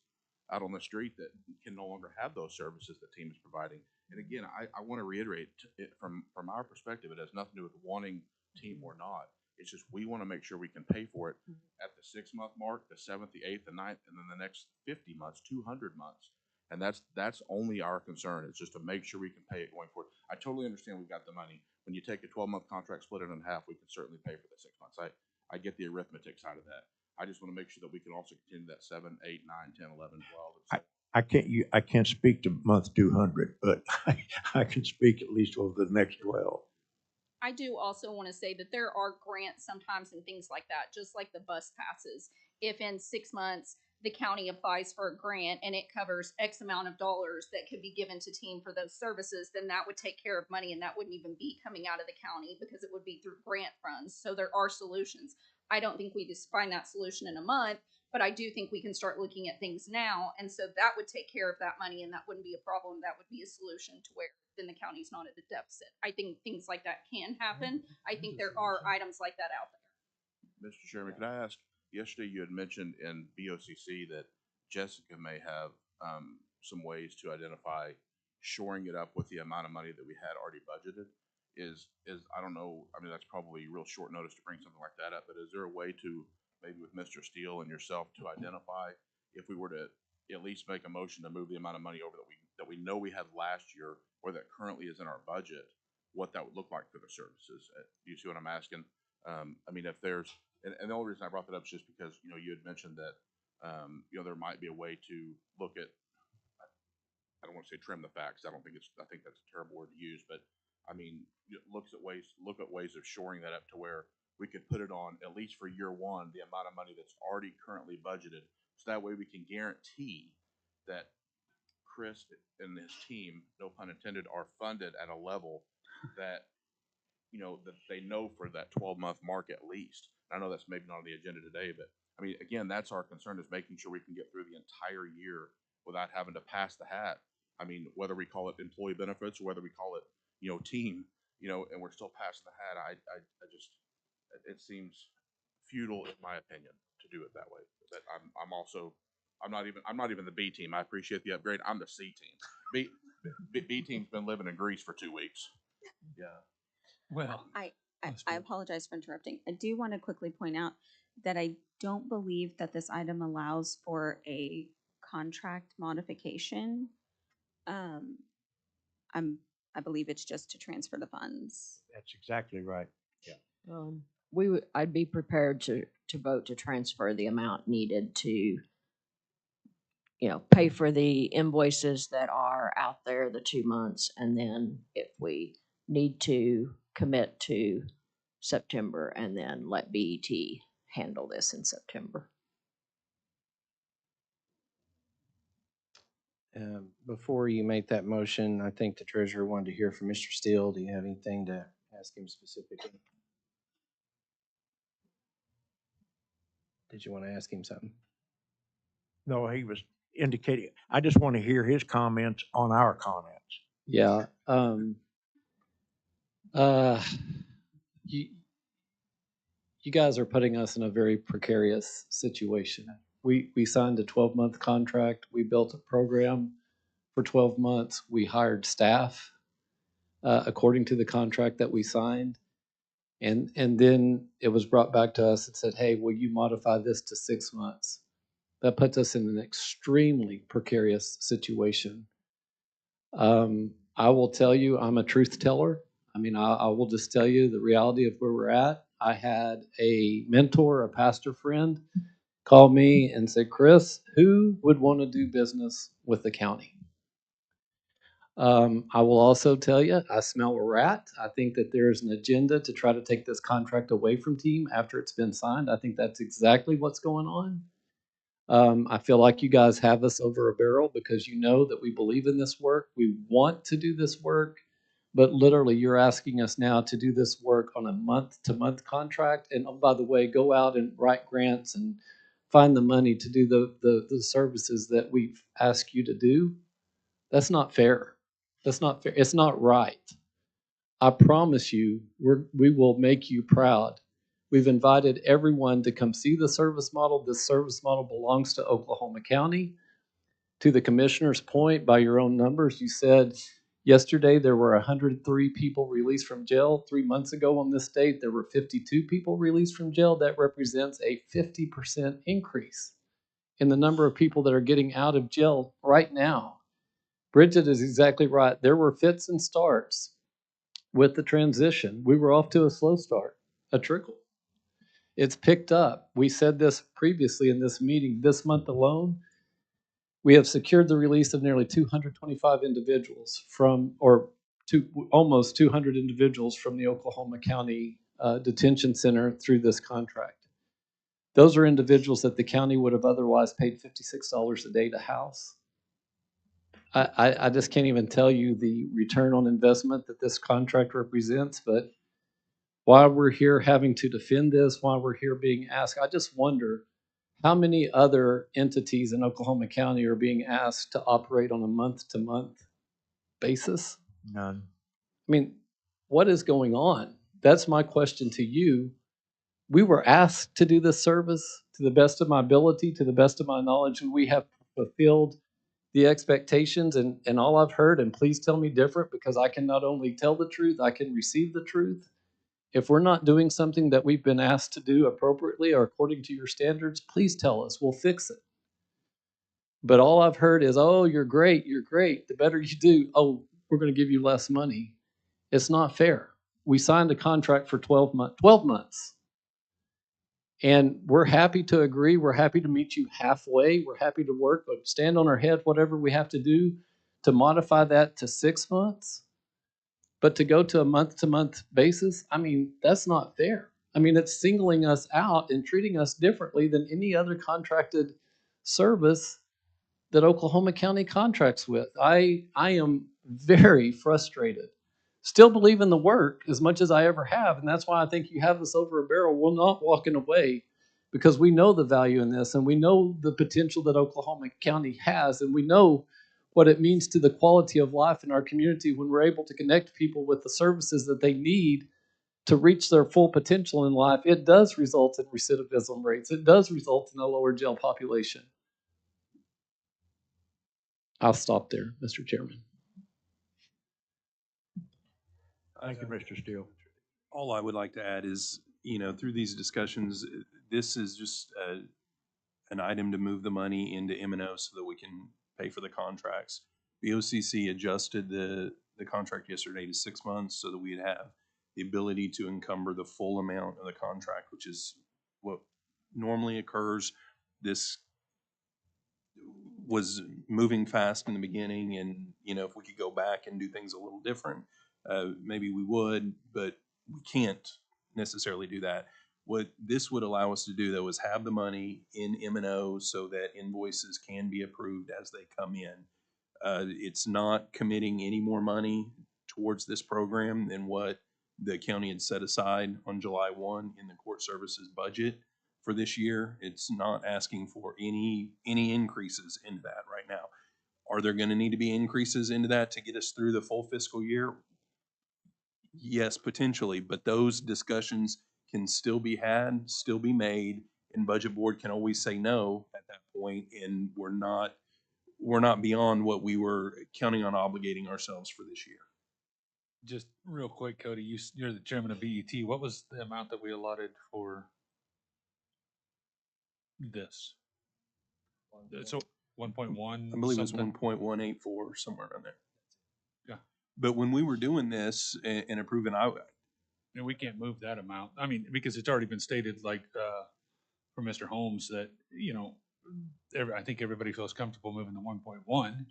out on the street that can no longer have those services that team is providing. And again, I want to reiterate it from our perspective, it has nothing to do with wanting team or not. It's just, we want to make sure we can pay for it at the 6 month mark, the 7th, the 8th, the 9th, and then the next 50 months, 200 months. And that's only our concern. It's just to make sure we can pay it going forward. I totally understand we've got the money. When you take a 12-month contract, split it in half, we can certainly pay for the 6 months. I get the arithmetic side of that. I just want to make sure that we can also continue that 7, 8, 9, 10, 11, 12. I can't speak to month 200, but I can speak at least over the next 12. I do also want to say that there are grants sometimes and things like that, just like the bus passes. If in 6 months the county applies for a grant and it covers X amount of dollars that could be given to team for those services, then that would take care of money and that wouldn't even be coming out of the county because it would be through grant funds. So there are solutions. I don't think we just find that solution in a month, but I do think we can start looking at things now. And so that would take care of that money and that wouldn't be a problem. That would be a solution to where then the county's not at a deficit. I think things like that can happen. I think there are items like that out there. Mr. Chairman, could I ask, yesterday you had mentioned in BOCC that Jessica may have some ways to identify shoring it up with the amount of money that we had already budgeted. Is I don't know, I mean, that's probably real short notice to bring something like that up, but is there a way to, maybe with Mr. Steele and yourself, to identify if we were to at least make a motion to move the amount of money over that we know we had last year or that currently is in our budget, what that would look like for the services? Do you see what I'm asking? I mean, if there's, and the only reason I brought that up is just because, you know, you had mentioned that, you know, there might be a way to look at, I don't want to say trim the facts. I think that's a terrible word to use, but I mean, look at ways of shoring that up to where we could put it on, at least for year one, the amount of money that's already currently budgeted. So that way we can guarantee that Chris and his team, no pun intended, are funded at a level that, you know, that they know for that 12-month mark at least. I know that's maybe not on the agenda today, but I mean, again, that's our concern, is making sure we can get through the entire year without having to pass the hat. I mean, whether we call it employee benefits or whether we call it, you know, team, you know, and we're still passing the hat. I just, it seems futile in my opinion to do it that way. But I'm not even the B team. I appreciate the upgrade. I'm the C team. B team's been living in Greece for 2 weeks. Yeah. Well, I That's I good. apologize for interrupting. I do want to quickly point out that I don't believe that this item allows for a contract modification. I believe it's just to transfer the funds. That's exactly right. I'd be prepared to vote to transfer the amount needed to, you know, pay for the invoices that are out there, the 2 months, and then if we need to commit to September and then let BET handle this in September. Before you make that motion, I think the treasurer wanted to hear from Mr. Steele. Do you have anything to ask him specifically? Did you want to ask him something? No, he was indicating, I just want to hear his comments on our comments. Yeah. You guys are putting us in a very precarious situation. We signed a 12-month contract. We built a program for 12 months. We hired staff according to the contract that we signed. And then it was brought back to us and said, hey, will you modify this to 6 months? That puts us in an extremely precarious situation. I will tell you, I'm a truth teller. I mean, I will just tell you the reality of where we're at. I had a mentor, a pastor friend, call me and say, Chris, who would want to do business with the county? I will also tell you, I smell a rat. I think that there's an agenda to try to take this contract away from team after it's been signed. I think that's exactly what's going on. I feel like you guys have us over a barrel because you know that we believe in this work. We want to do this work. but literally you're asking us now to do this work on a month-to-month contract. And oh, by the way, go out and write grants and find the money to do the services that we've asked you to do. That's not fair. That's not fair. It's not right. I promise you, we will make you proud. We've invited everyone to come see the service model. This service model belongs to Oklahoma County. To the commissioner's point, by your own numbers, you said yesterday there were 103 people released from jail. 3 months ago on this date, there were 52 people released from jail. That represents a 50% increase in the number of people that are getting out of jail right now. Bridget is exactly right. There were fits and starts with the transition. We were off to a slow start, a trickle. It's picked up. We said this previously in this meeting. This month alone, we have secured the release of nearly 225 individuals almost 200 individuals from the Oklahoma County Detention Center through this contract. Those are individuals that the county would have otherwise paid $56 a day to house. I just can't even tell you the return on investment that this contract represents, but while we're here having to defend this, while we're here being asked, I just wonder how many other entities in Oklahoma County are being asked to operate on a month-to-month basis? None. I mean, what is going on? That's my question to you. We were asked to do this service to the best of my ability, to the best of my knowledge, and we have fulfilled the expectations. And all I've heard, and please tell me different, because I can not only tell the truth, I can receive the truth. If we're not doing something that we've been asked to do appropriately or according to your standards, please tell us. We'll fix it. But all I've heard is, oh, you're great. You're great. The better you do, oh, we're going to give you less money. It's not fair. We signed a contract for 12 months. And we're happy to agree. We're happy to meet you halfway. We're happy to work, but stand on our head, whatever we have to do to modify that to 6 months. But to go to a month-to-month basis, I mean, that's not fair. I mean, it's singling us out and treating us differently than any other contracted service that Oklahoma County contracts with. I am very frustrated. Still believe in the work as much as I ever have, and that's why I think you have us over a barrel. We're not walking away because we know the value in this, and we know the potential that Oklahoma County has, and we know what it means to the quality of life in our community when we're able to connect people with the services that they need to reach their full potential in life. It does result in recidivism rates. It does result in a lower jail population. I'll stop there, Mr. Chairman. Thank you, Mr. Steele. All I would like to add is, through these discussions, this is just an item to move the money into M&O so that we can pay for the contracts. The OCC adjusted the contract yesterday to 6 months so that we'd have the ability to encumber the full amount of the contract, which is what normally occurs. This was moving fast in the beginning, and if we could go back and do things a little different, maybe we would, but we can't necessarily do that. What this would allow us to do, though, is have the money in M&O so that invoices can be approved as they come in. It's not committing any more money towards this program than what the county had set aside on July 1 in the court services budget for this year. It's not asking for any increases into that right now. Are there going to need to be increases into that to get us through the full fiscal year? Yes, potentially, but those discussions can still be had, still be made, and budget board can always say no at that point, and we're not beyond what we were counting on obligating ourselves for this year. Just real quick, Cody, you're the chairman of BET. What was the amount that we allotted for this? So 1.1? I believe it was 1.184, somewhere around there. Yeah. But when we were doing this and approving, And we can't move that amount. I mean, because it's already been stated, like, for Mr. Holmes, that, I think everybody feels comfortable moving the 1.1.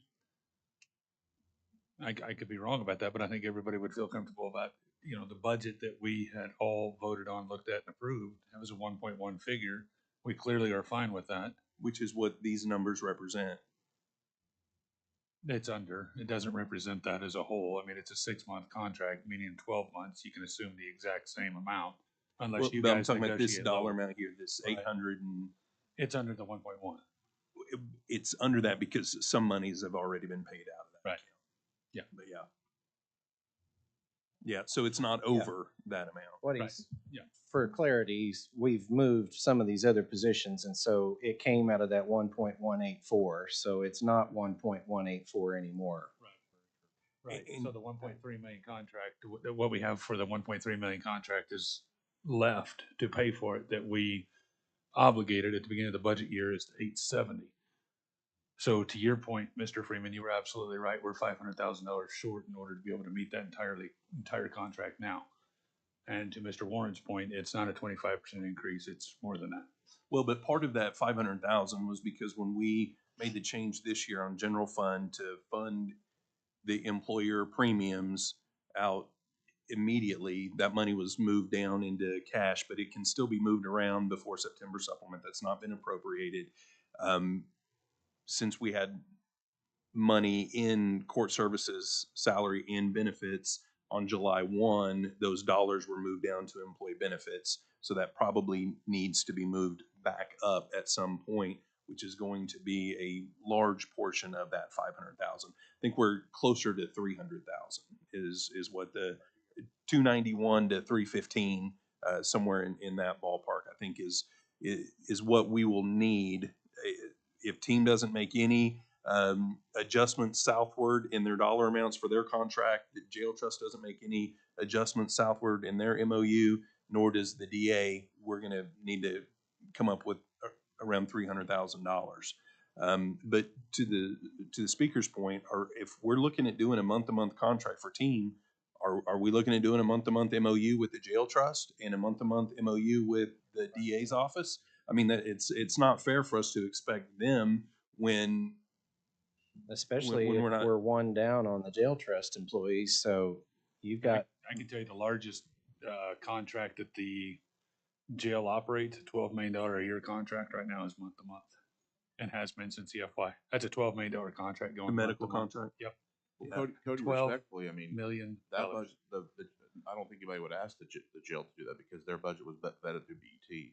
I could be wrong about that, but I think everybody would feel comfortable about, the budget that we had all voted on, looked at, and approved. That was a 1.1 figure. We clearly are fine with that. which is what these numbers represent. It's under, it doesn't represent that as a whole. I mean, it's a 6-month contract, meaning in 12 months, you can assume the exact same amount unless Well, you but I'm guys talking about this negotiate dollar lower. amount here, this Right. 800 and, It's under the 1.1. it's under that because some monies have already been paid out of that. Right. account. Yeah. But yeah. Yeah, so it's not over that amount. What Right. he's, Yeah. for clarity, we've moved some of these other positions, and so it came out of that 1.184, so it's not 1.184 anymore. Right, And- so the 1.3 million contract, what we have for the 1.3 million contract is left to pay for it that we obligated at the beginning of the budget year is 870. So to your point, Mr. Freeman, you were absolutely right. We're $500,000 short in order to be able to meet that entire contract now. And to Mr. Warren's point, it's not a 25% increase, it's more than that. Well, but part of that 500,000 was because when we made the change this year on general fund to fund the employer premiums out immediately, that money was moved down into cash, but it can still be moved around before September supplement. That's not been appropriated. Since we had money in court services, salary and benefits on July 1, those dollars were moved down to employee benefits. So that probably needs to be moved back up at some point, which is going to be a large portion of that 500,000. I think we're closer to 300,000 is what the 291 to 315, somewhere in that ballpark, I think is what we will need. If team doesn't make any adjustments southward in their dollar amounts for their contract, the jail trust doesn't make any adjustments southward in their MOU, nor does the DA, we're gonna need to come up with around $300,000. But to the speaker's point, or if we're looking at doing a month-to-month contract for team, are we looking at doing a month-to-month MOU with the jail trust and a month-to-month MOU with the DA's office? I mean, that it's not fair for us to expect them when Especially when if we're not- we're one down on the jail trust employees, so you've got, I can tell you the largest contract that the jail operates, a $12 million a year contract right now is month to month. And has been since EFY. That's a $12 million contract going the month medical to month. contract. Yep, Well, Cody, 12 respectfully, I mean, $million. that budget, I don't think anybody would ask the jail to do that because their budget was vetted through BET.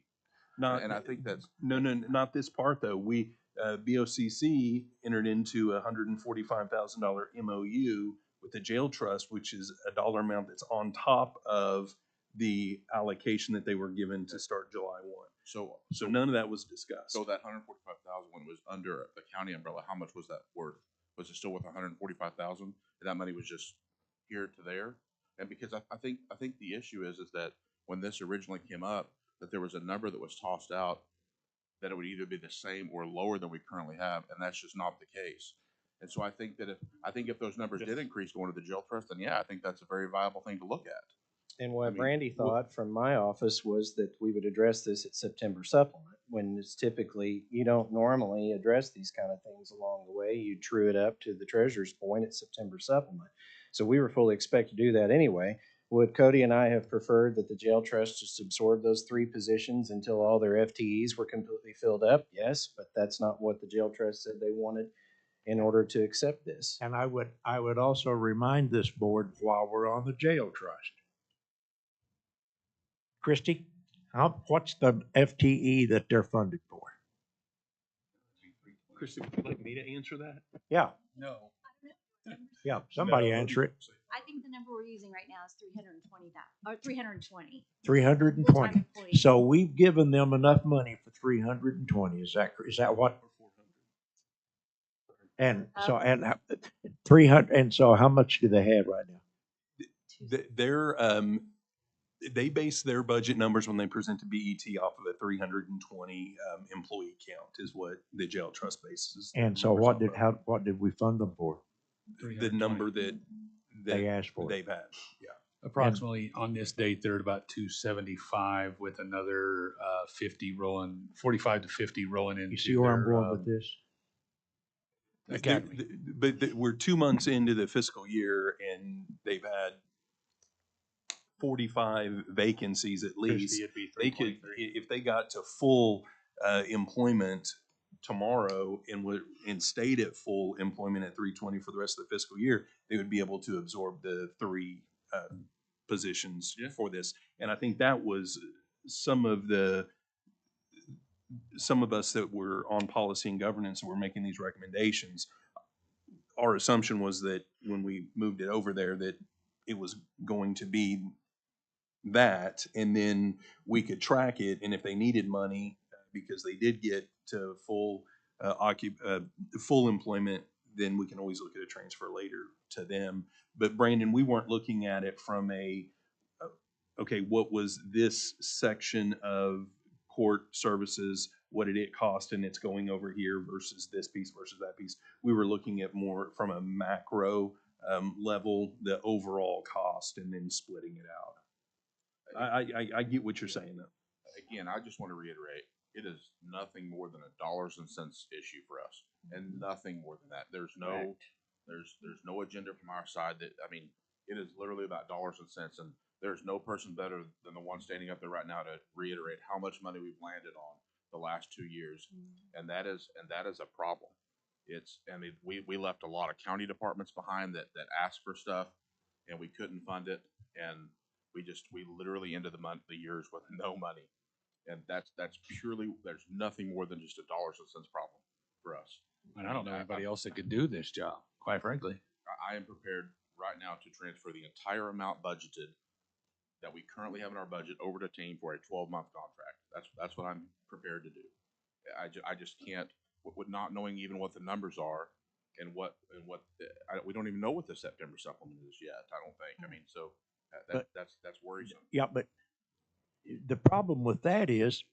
Not, And I think that's, no, not this part though. We, BOCC entered into a $145,000 MOU with the jail trust, which is a dollar amount that's on top of the allocation that they were given to start July 1. so none of that was discussed. So that 145,000 when it was under the county umbrella, how much was that worth? Was it still worth 145,000? And that money was just here to there? And because I think the issue is that when this originally came up, that there was a number that was tossed out that it would either be the same or lower than we currently have, and that's just not the case. And so I think that if those numbers did increase going to the jail trust, then yeah, I think that's a very viable thing to look at. and what I mean, Brandy thought from my office was that we would address this at September supplement, when it's typically, you don't normally address these kind of things along the way. You true it up to the treasurer's point at September supplement. So we were fully expected to do that anyway. Would Cody and I have preferred that the jail trust just absorb those 3 positions until all their FTEs were completely filled up? Yes, but that's not what the jail trust said they wanted in order to accept this. And I would also remind this board while we're on the jail trust. Christie, what's the FTE that they're funded for? Christy, would you like me to answer that? Yeah, No. yeah, somebody No. answer it. I think the number we're using right now is 320,000, or 320. 320. Full-time employees. So we've given them enough money for 320. Is that what? And so, and 300, and so how much do they have right now? They base their budget numbers when they present to BET off of a 320 employee count is what the jail trust bases. And so what did we fund them for? The number that They asked for. they've had, yeah. Approximately on this date, they're at about 275 with another 50 rolling, 45 to 50 rolling into You see where I'm their, going with this? academy. But we're 2 months into the fiscal year and they've had 45 vacancies at least. It'd be They could, 323. if they got to full employment tomorrow and stayed at full employment at 320 for the rest of the fiscal year, they would be able to absorb the three positions for this. And I think that was some of us that were on policy and governance and were making these recommendations. Our assumption was that when we moved it over there, that it was going to be that, and then we could track it, and if they needed money, because they did get to full full employment, then we can always look at a transfer later to them. But Brandon, we weren't looking at it from okay, what was this section of court services, what did it cost, and it's going over here versus this piece versus that piece. We were looking at more from a macro level, the overall cost, and then splitting it out. I get what you're saying though. Again, I just want to reiterate, it is nothing more than a dollars and cents issue for us, and nothing more than that. There's no, there's no agenda from our side that, I mean, it is literally about dollars and cents, and there's no person better than the one standing up there right now to reiterate how much money we've landed on the last 2 years, and that is a problem. I mean, we left a lot of county departments behind that asked for stuff, and we couldn't fund it, and we literally ended the years with no money. And that's purely, there's nothing more than just a dollars and cents problem for us. And I don't know anybody else that could do this job, quite frankly. I am prepared right now to transfer the entire amount budgeted that we currently have in our budget over to team for a 12-month contract. That's what I'm prepared to do. I just can't, with not knowing even what the numbers are and we don't even know what the September supplement is yet. I don't think. I mean, so that's worrisome. Yeah, but the problem with that is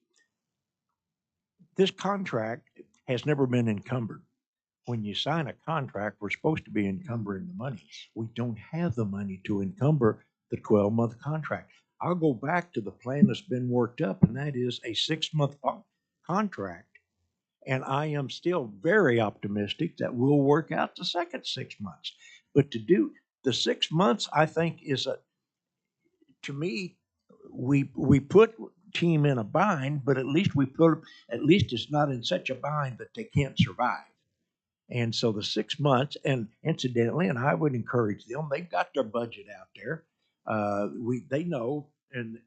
this contract has never been encumbered. When you sign a contract, we're supposed to be encumbering the money. We don't have the money to encumber the 12-month contract. I'll go back to the plan that's been worked up, and that is a 6-month contract. And I am still very optimistic that we'll work out the second 6 months. But to do the 6 months, I think to me, we put team in a bind, but at least it's not in such a bind that they can't survive. And so the 6 months, and incidentally, and I would encourage them, they've got their budget out there. They know, and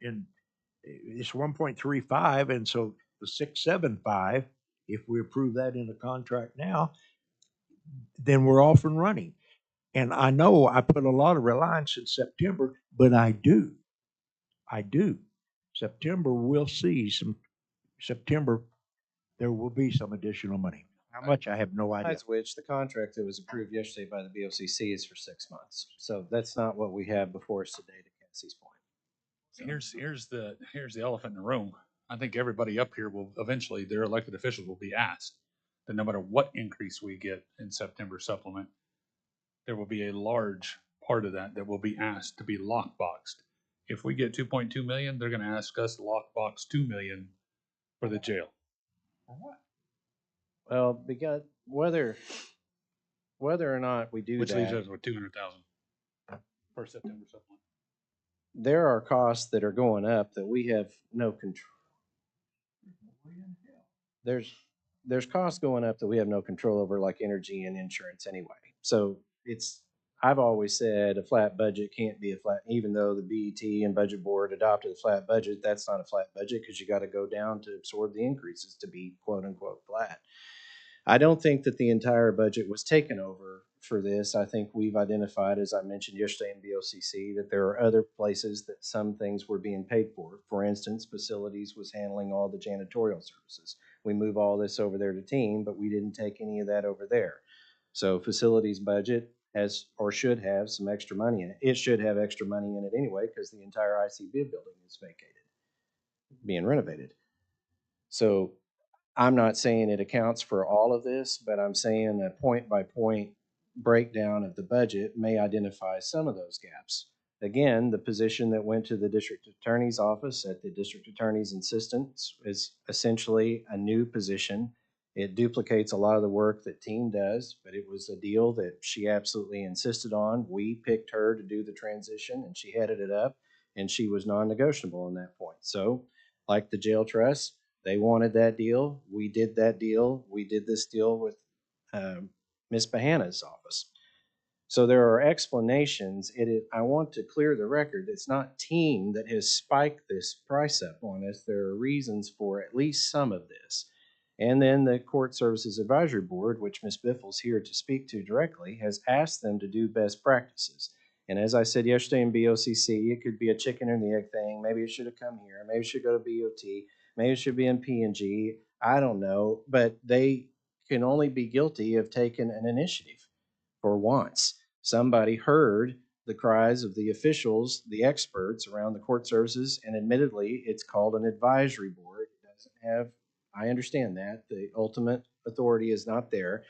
it's 1.35, and so the 675, if we approve that in the contract now, then we're off and running. And I know I put a lot of reliance in September, but I do. September, there will be some additional money. How much, I have no idea. Besides which, the contract that was approved yesterday by the BOCC is for 6 months. So that's not what we have before us today, to Cassie's point. So, Here's the elephant in the room. I think everybody up here will eventually, their elected officials will be asked that no matter what increase we get in September supplement, there will be a large part of that will be asked to be lockboxed. If we get 2.2 million, they're going to ask us to lockbox 2 million for the jail. For what? well, because whether or not we do Which leaves that, us with 200,000 for September supplement. there are costs that are going up that we have no control. There's costs going up that we have no control over, like energy and insurance anyway. So I've always said a flat budget can't be a flat, even though the BET and budget board adopted a flat budget, that's not a flat budget because you got to go down to absorb the increases to be quote unquote flat. I don't think that the entire budget was taken over for this. I think we've identified, as I mentioned yesterday in BOCC, that there are other places that some things were being paid for. For instance, facilities was handling all the janitorial services. We move all this over there to team, but we didn't take any of that over there. So facilities budget has, or should have, some extra money in it. It should have extra money in it anyway because the entire ICB building is vacated, being renovated. So I'm not saying it accounts for all of this, but I'm saying a point-by-point breakdown of the budget may identify some of those gaps. Again, the position that went to the district attorney's office at the district attorney's insistence is essentially a new position. It duplicates a lot of the work that team does, but it was a deal that she absolutely insisted on. We picked her to do the transition, and she headed it up, and she was non-negotiable on that point. So, like the jail trust, They wanted that deal. We did that deal. We did this deal with Ms. Bahana's office. So there are explanations. I want to clear the record. It's not team that has spiked this price up on us. There are reasons for at least some of this. And then the Court Services Advisory Board, which Ms. Biffle's here to speak to directly, has asked them to do best practices. And as I said yesterday in BOCC, it could be a chicken and the egg thing. Maybe it should have come here. Maybe it should go to BOT. Maybe it should be in P&G. I don't know. But they can only be guilty of taking an initiative for once. Somebody heard the cries of the officials, the experts around the court services, and admittedly, it's called an advisory board. It doesn't have, I understand that, the ultimate authority is not there,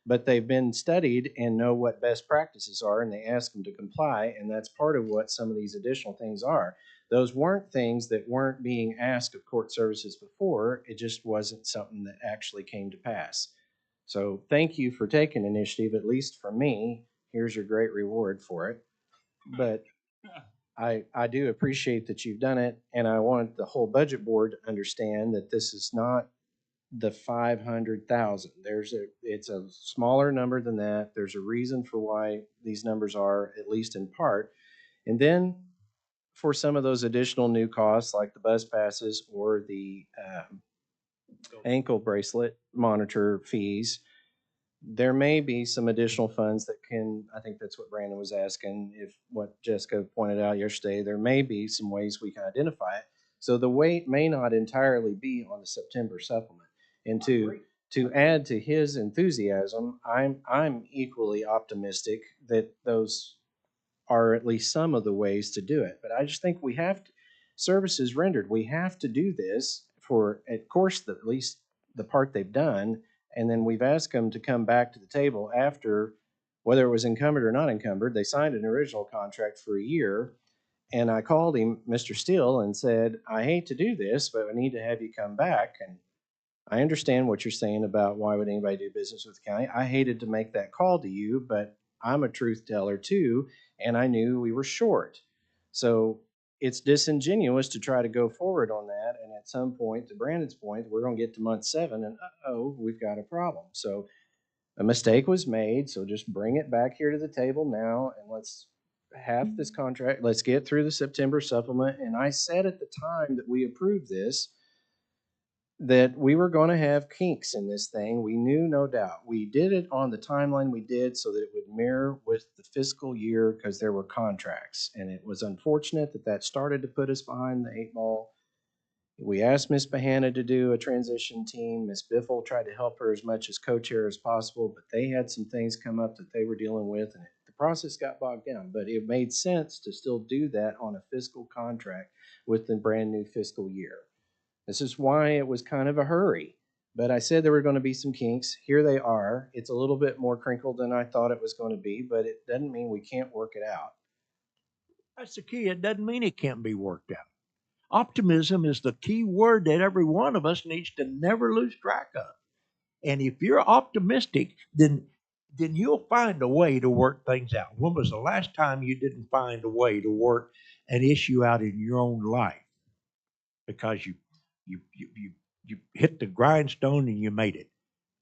but they've been studied and know what best practices are, and they ask them to comply, and that's part of what some of these additional things are. Those weren't things that weren't being asked of court services before, it just wasn't something that actually came to pass. So thank you for taking initiative, at least for me. Here's your great reward for it. But I do appreciate that you've done it, and I want the whole budget board to understand that this is not the 500,000. It's a smaller number than that. There's a reason for why these numbers are, at least in part. And then for some of those additional new costs, like the bus passes or the ankle bracelet monitor fees, there may be some additional funds that can, I think that's what Brandon was asking, if what Jessica pointed out yesterday, there may be some ways we can identify it. So the weight may not entirely be on the September supplement. And to add to his enthusiasm, I'm equally optimistic that those are at least some of the ways to do it. But I just think we have to, services rendered, we have to do this for, of course, at least the part they've done. And then we've asked them to come back to the table after, whether it was encumbered or not encumbered. They signed an original contract for a year. And I called him, Mr. Steele, and said, I hate to do this, but I need to have you come back. And I understand what you're saying about why would anybody do business with the county. I hated to make that call to you, but I'm a truth teller too, and I knew we were short. So it's disingenuous to try to go forward on that. And at some point, to Brandon's point, we're going to get to month 7 and uh-oh, we've got a problem. So a mistake was made. So just bring it back here to the table now and let's have this contract. Let's get through the September supplement. And I said at the time that we approved this, that we were going to have kinks in this thing. We knew, no doubt. We did it on the timeline we did so that it would mirror with the fiscal year because there were contracts. And it was unfortunate that that started to put us behind the 8 ball. We asked Ms. Bahana to do a transition team. Ms. Biffle tried to help her as much as co-chair as possible, but they had some things come up that they were dealing with, and the process got bogged down. But it made sense to still do that on a fiscal contract with the brand new fiscal year. This is why it was kind of a hurry. But I said there were going to be some kinks. Here they are. It's a little bit more crinkled than I thought it was going to be, but it doesn't mean we can't work it out. That's the key. It doesn't mean it can't be worked out. Optimism is the key word that every one of us needs to never lose track of. And if you're optimistic, then you'll find a way to work things out. When was the last time you didn't find a way to work an issue out in your own life? Because you hit the grindstone and you made it.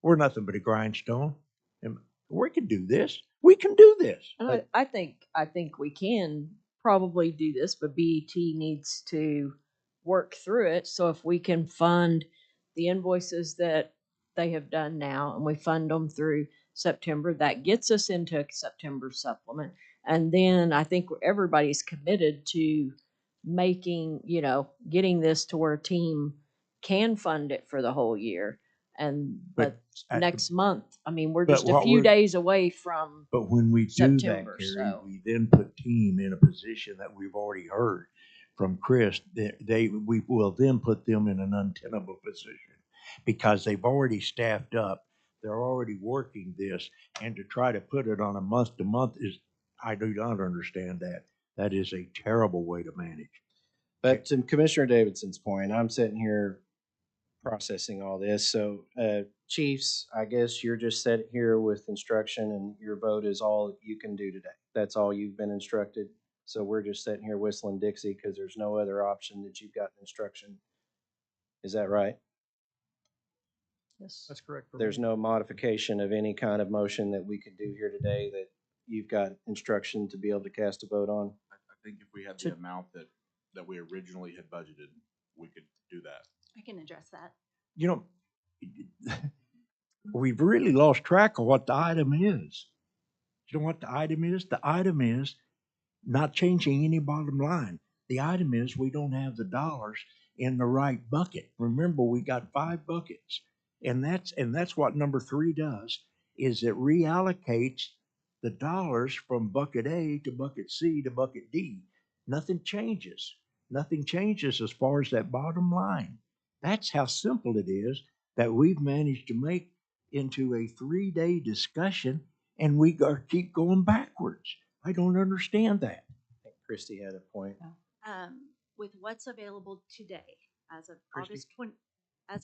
We're nothing but a grindstone. And we can do this. We can do this. And I think we can probably do this, but BET needs to work through it. So if we can fund the invoices that they have done now and we fund them through September, that gets us into a September supplement. And then I think everybody's committed to making, getting this to where a team can fund it for the whole year. And But but at next month, I mean, we're but just a what few we're- days away from But when we do September, that, Gary, so. we then put team in a position that we've already heard from Chris. We will then put them in an untenable position because they've already staffed up. They're already working this, and to try to put it on a month to month I do not understand that. That is a terrible way to manage. But to Commissioner Davidson's point, I'm sitting here processing all this. So, Chiefs, I guess you're just sitting here with instruction and your vote is all you can do today. That's all you've been instructed. So we're just sitting here whistling Dixie because there's no other option that you've gotten instruction. Is that right? Yes. That's correct. for There's me. no modification of any kind of motion that we could do here today that you've got instruction to be able to cast a vote on? I think if we had To- the amount that we originally had budgeted, we could do that. I can address that. You know, we've really lost track of what the item is. You know what the item is? The item is not changing any bottom line. The item is we don't have the dollars in the right bucket. Remember, we got 5 buckets. And that's what number 3 does, is it reallocates the dollars from bucket A to bucket C to bucket D. Nothing changes. Nothing changes as far as that bottom line. That's how simple it is that we've managed to make into a 3-day discussion, and we keep going backwards. I don't understand that. I think Christie had a point. With what's available today, as of Christie?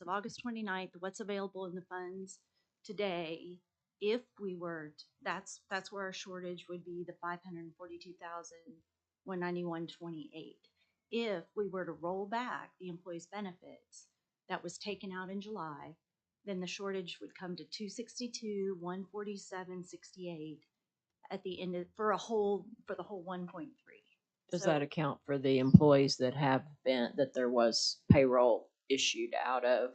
August 29th, what's available in the funds today, if we were, that's where our shortage would be, the 542,191.28. If we were to roll back the employees' benefits that was taken out in July, then the shortage would come to 262,147.68 at the end of, for the whole 1.3. Does So- that account for the employees that that there was payroll issued out of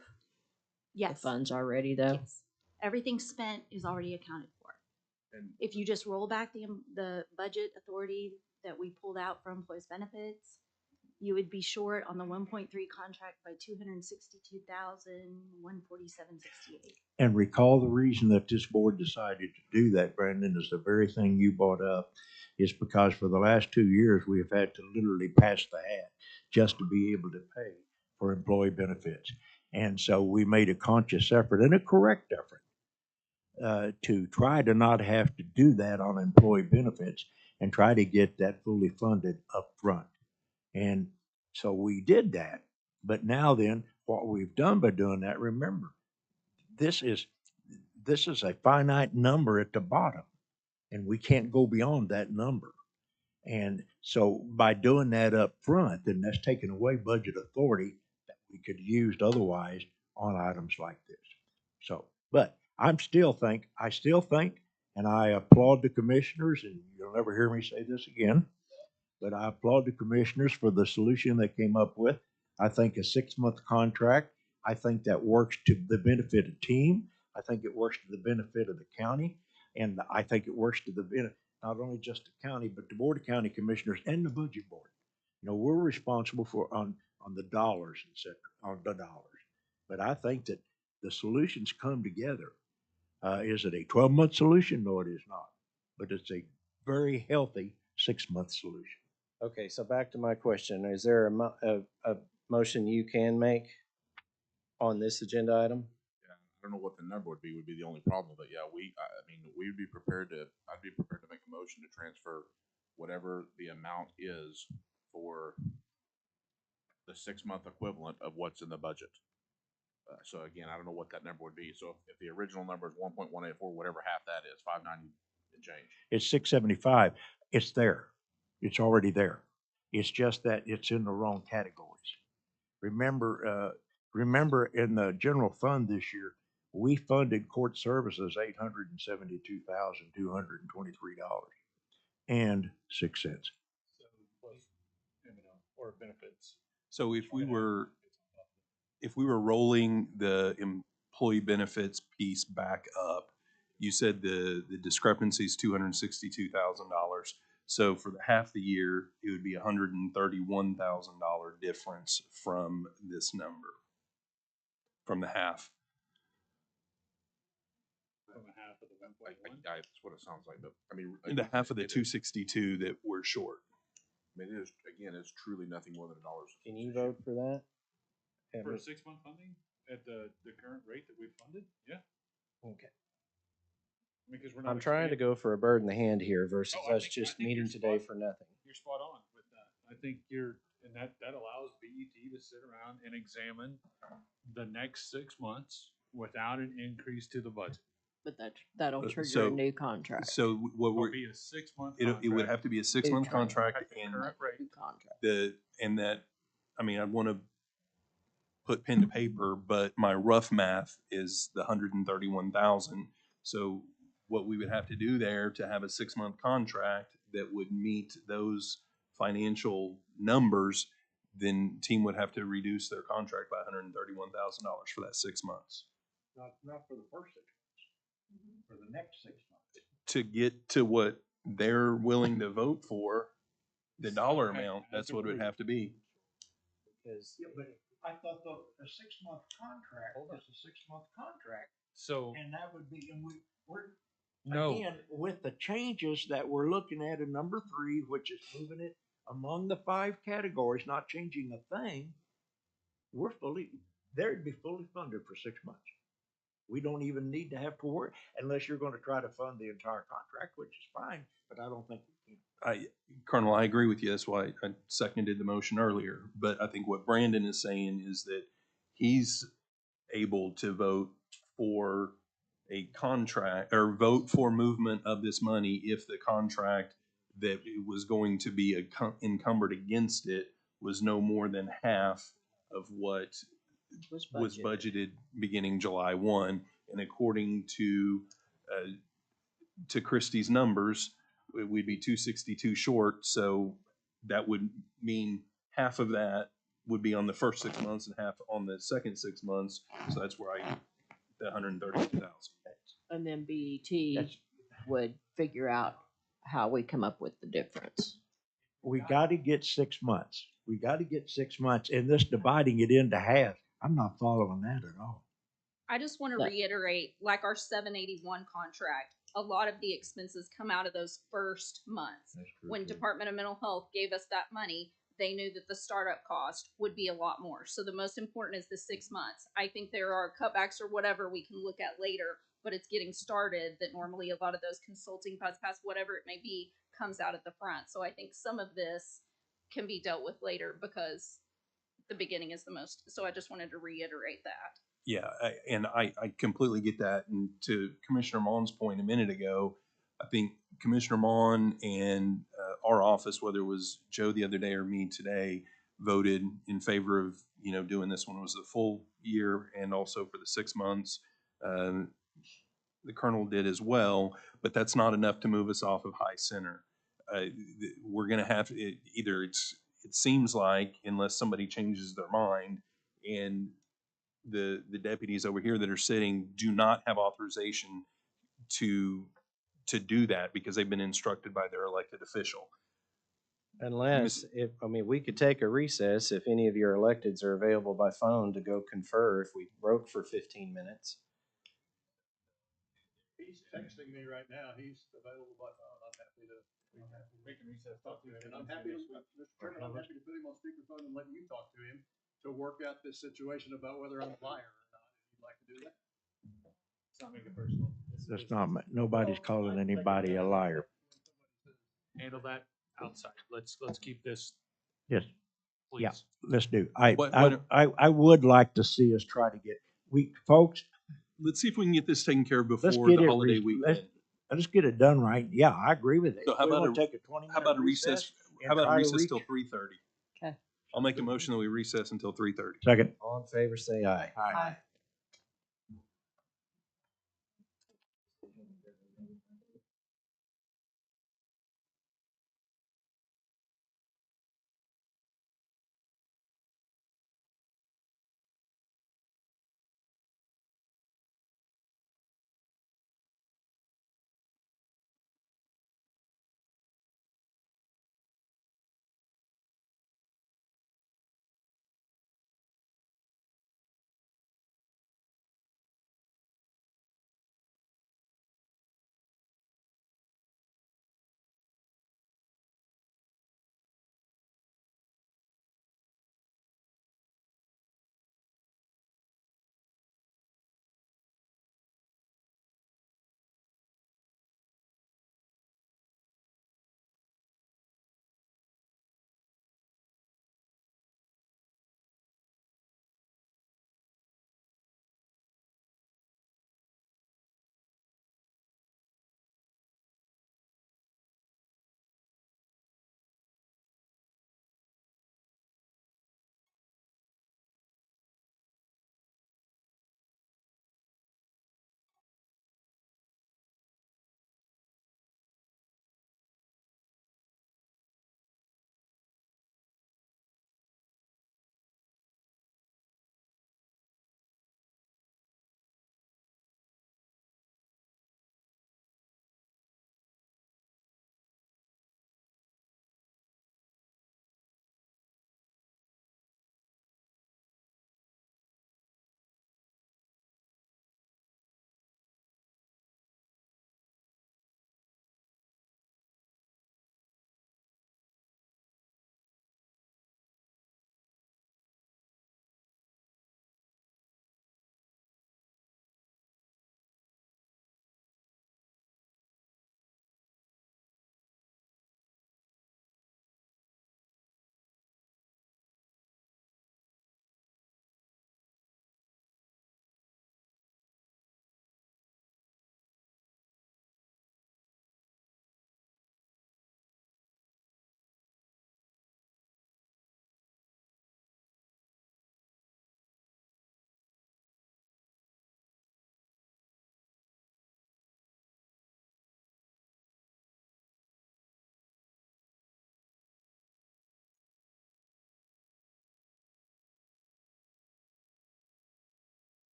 the Yes. funds already though? Yes. Everything spent is already accounted for. And If you just roll back the budget authority that we pulled out for employees' benefits, you would be short on the 1.3 contract by 262,147.68. And recall the reason that this board decided to do that, Brandon, is the very thing you brought up, is because for the last 2 years, we have had to literally pass the hat just to be able to pay for employee benefits. And so we made a conscious effort and a correct effort to try to not have to do that on employee benefits and try to get that fully funded up front. And so we did that. But now then, what we've done by doing that, remember, this is a finite number at the bottom, and we can't go beyond that number. And so by doing that up front, then that's taking away budget authority that we could use otherwise on items like this. So, but I still think, and I applaud the commissioners, and you'll never hear me say this again, but I applaud the commissioners for the solution they came up with. I think a 6-month contract, I think that works to the benefit of team. I think it works to the benefit of the county. And I think it works to the benefit, not only just the county, but the Board of County Commissioners and the Budget Board. You know, we're responsible for on the dollars, et cetera, on the dollars. But I think that the solutions come together. Is it a 12-month solution? No, it is not. But it's a very healthy 6-month solution. Okay, so back to my question. Is there a motion you can make on this agenda item? yeah, I don't know what the number would be the only problem, but yeah, I mean, I'd be prepared to make a motion to transfer whatever the amount is for the 6-month equivalent of what's in the budget. So again, I don't know what that number would be. So if the original number is 1.184, whatever half that is, 590 and change. It's 675. It's there. It's already there. It's just that it's in the wrong categories. Remember in the general fund this year, we funded court services $872,223.06. Or benefits. So if we were rolling the employee benefits piece back up, you said the discrepancy is $262,000. So for the half the year, it would be $131,000 difference from this number, from the half. From a half of the That's what it sounds like, but I mean. The half of the it is- 262 that we're short. I mean, it's truly nothing more than $1. Can you vote for that? For a 6-month funding at the current rate that we've funded? Yeah. Okay. Because we're not. I'm trying to go for a bird in the hand here versus No, I us think just you're meeting today spot- for nothing. You're spot on with that. I think and that allows BET to sit around and examine the next 6 months without an increase to the budget. But that'll trigger so- a new contract. So what It'll we're, be a 6-month it would have contract to be a 6-month contract. contract at the and current rate. New contract. I mean, I want to put pen to paper, but my rough math is the 131,000. So what we would have to do there to have a 6-month contract that would meet those financial numbers, then team would have to reduce their contract by $131,000 for that 6 months. Not for the first 6 months, for the next 6 months. To get to what they're willing to vote for, the dollar amount, that's what it would have to be. Because Yeah, but I thought the 6-month contract was a 6-month contract, So, and that would be, and we're, no, again, with the changes that we're looking at in number 3, which is moving it among the 5 categories, not changing a thing, they'd be fully funded for 6 months. We don't even need to have to worry, unless you're gonna try to fund the entire contract, which is fine, but I don't think we can. Colonel, I agree with you. That's why I seconded the motion earlier. But I think what Brandon is saying is that he's able to vote for a contract or vote for movement of this money if the contract that it was going to be encumbered against it was no more than half of what was budgeted beginning July 1. And according to Christie's numbers, we'd be 262 short. So that would mean half of that would be on the first 6 months and half on the second 6 months. So that's where the 132,000. And then BET That's- would figure out how we come up with the difference. We gotta get 6 months. We gotta get 6 months, and this dividing it into half, I'm not following that at all. I just want to But- reiterate, like our 781 contract, a lot of the expenses come out of those first months. When Department of Mental Health gave us that money, they knew that the startup cost would be a lot more. So the most important is the 6 months. I think there are cutbacks or whatever we can look at later, but it's getting started that normally a lot of those consulting pass, whatever it may be, comes out at the front. So I think some of this can be dealt with later because the beginning is the most. So I just wanted to reiterate that. Yeah, I completely get that. And to Commissioner Mon's point a minute ago, I think Commissioner Mon and our office, whether it was Joe the other day or me today, voted in favor of, doing this one. It was the full year and also for the 6 months. The Colonel did as well, but that's not enough to move us off of high center. We're gonna have, either it seems like, unless somebody changes their mind, and the deputies over here that are sitting do not have authorization to do that because they've been instructed by their elected official. unless, we could take a recess if any of your electeds are available by phone to go confer if we broke for 15 minutes. He's texting me right now. He's available by phone. I'm happy to. We can recess, talk to him. And I'm happy to, Mr. Chairman, I'm happy to put him on speakerphone and let you talk to him to work out this situation about whether I'm a liar or not, if you'd like to do that. let's not make it personal. That's not, nobody's calling anybody a liar. Handle that outside. Let's keep this, Yes, please. yeah, let's do. What- I would like to see us try to get, folks, Let's see if we can get this taken care of let's before get the it, holiday let's weekend. get it done right. Yeah, I agree with it. So how We about wanna a- take a 20-minute How about a recess? and How about try a to recess reach- till 3:30? Okay. I'll make a motion that we recess until 3:30. Second. All in favor, say aye. Aye.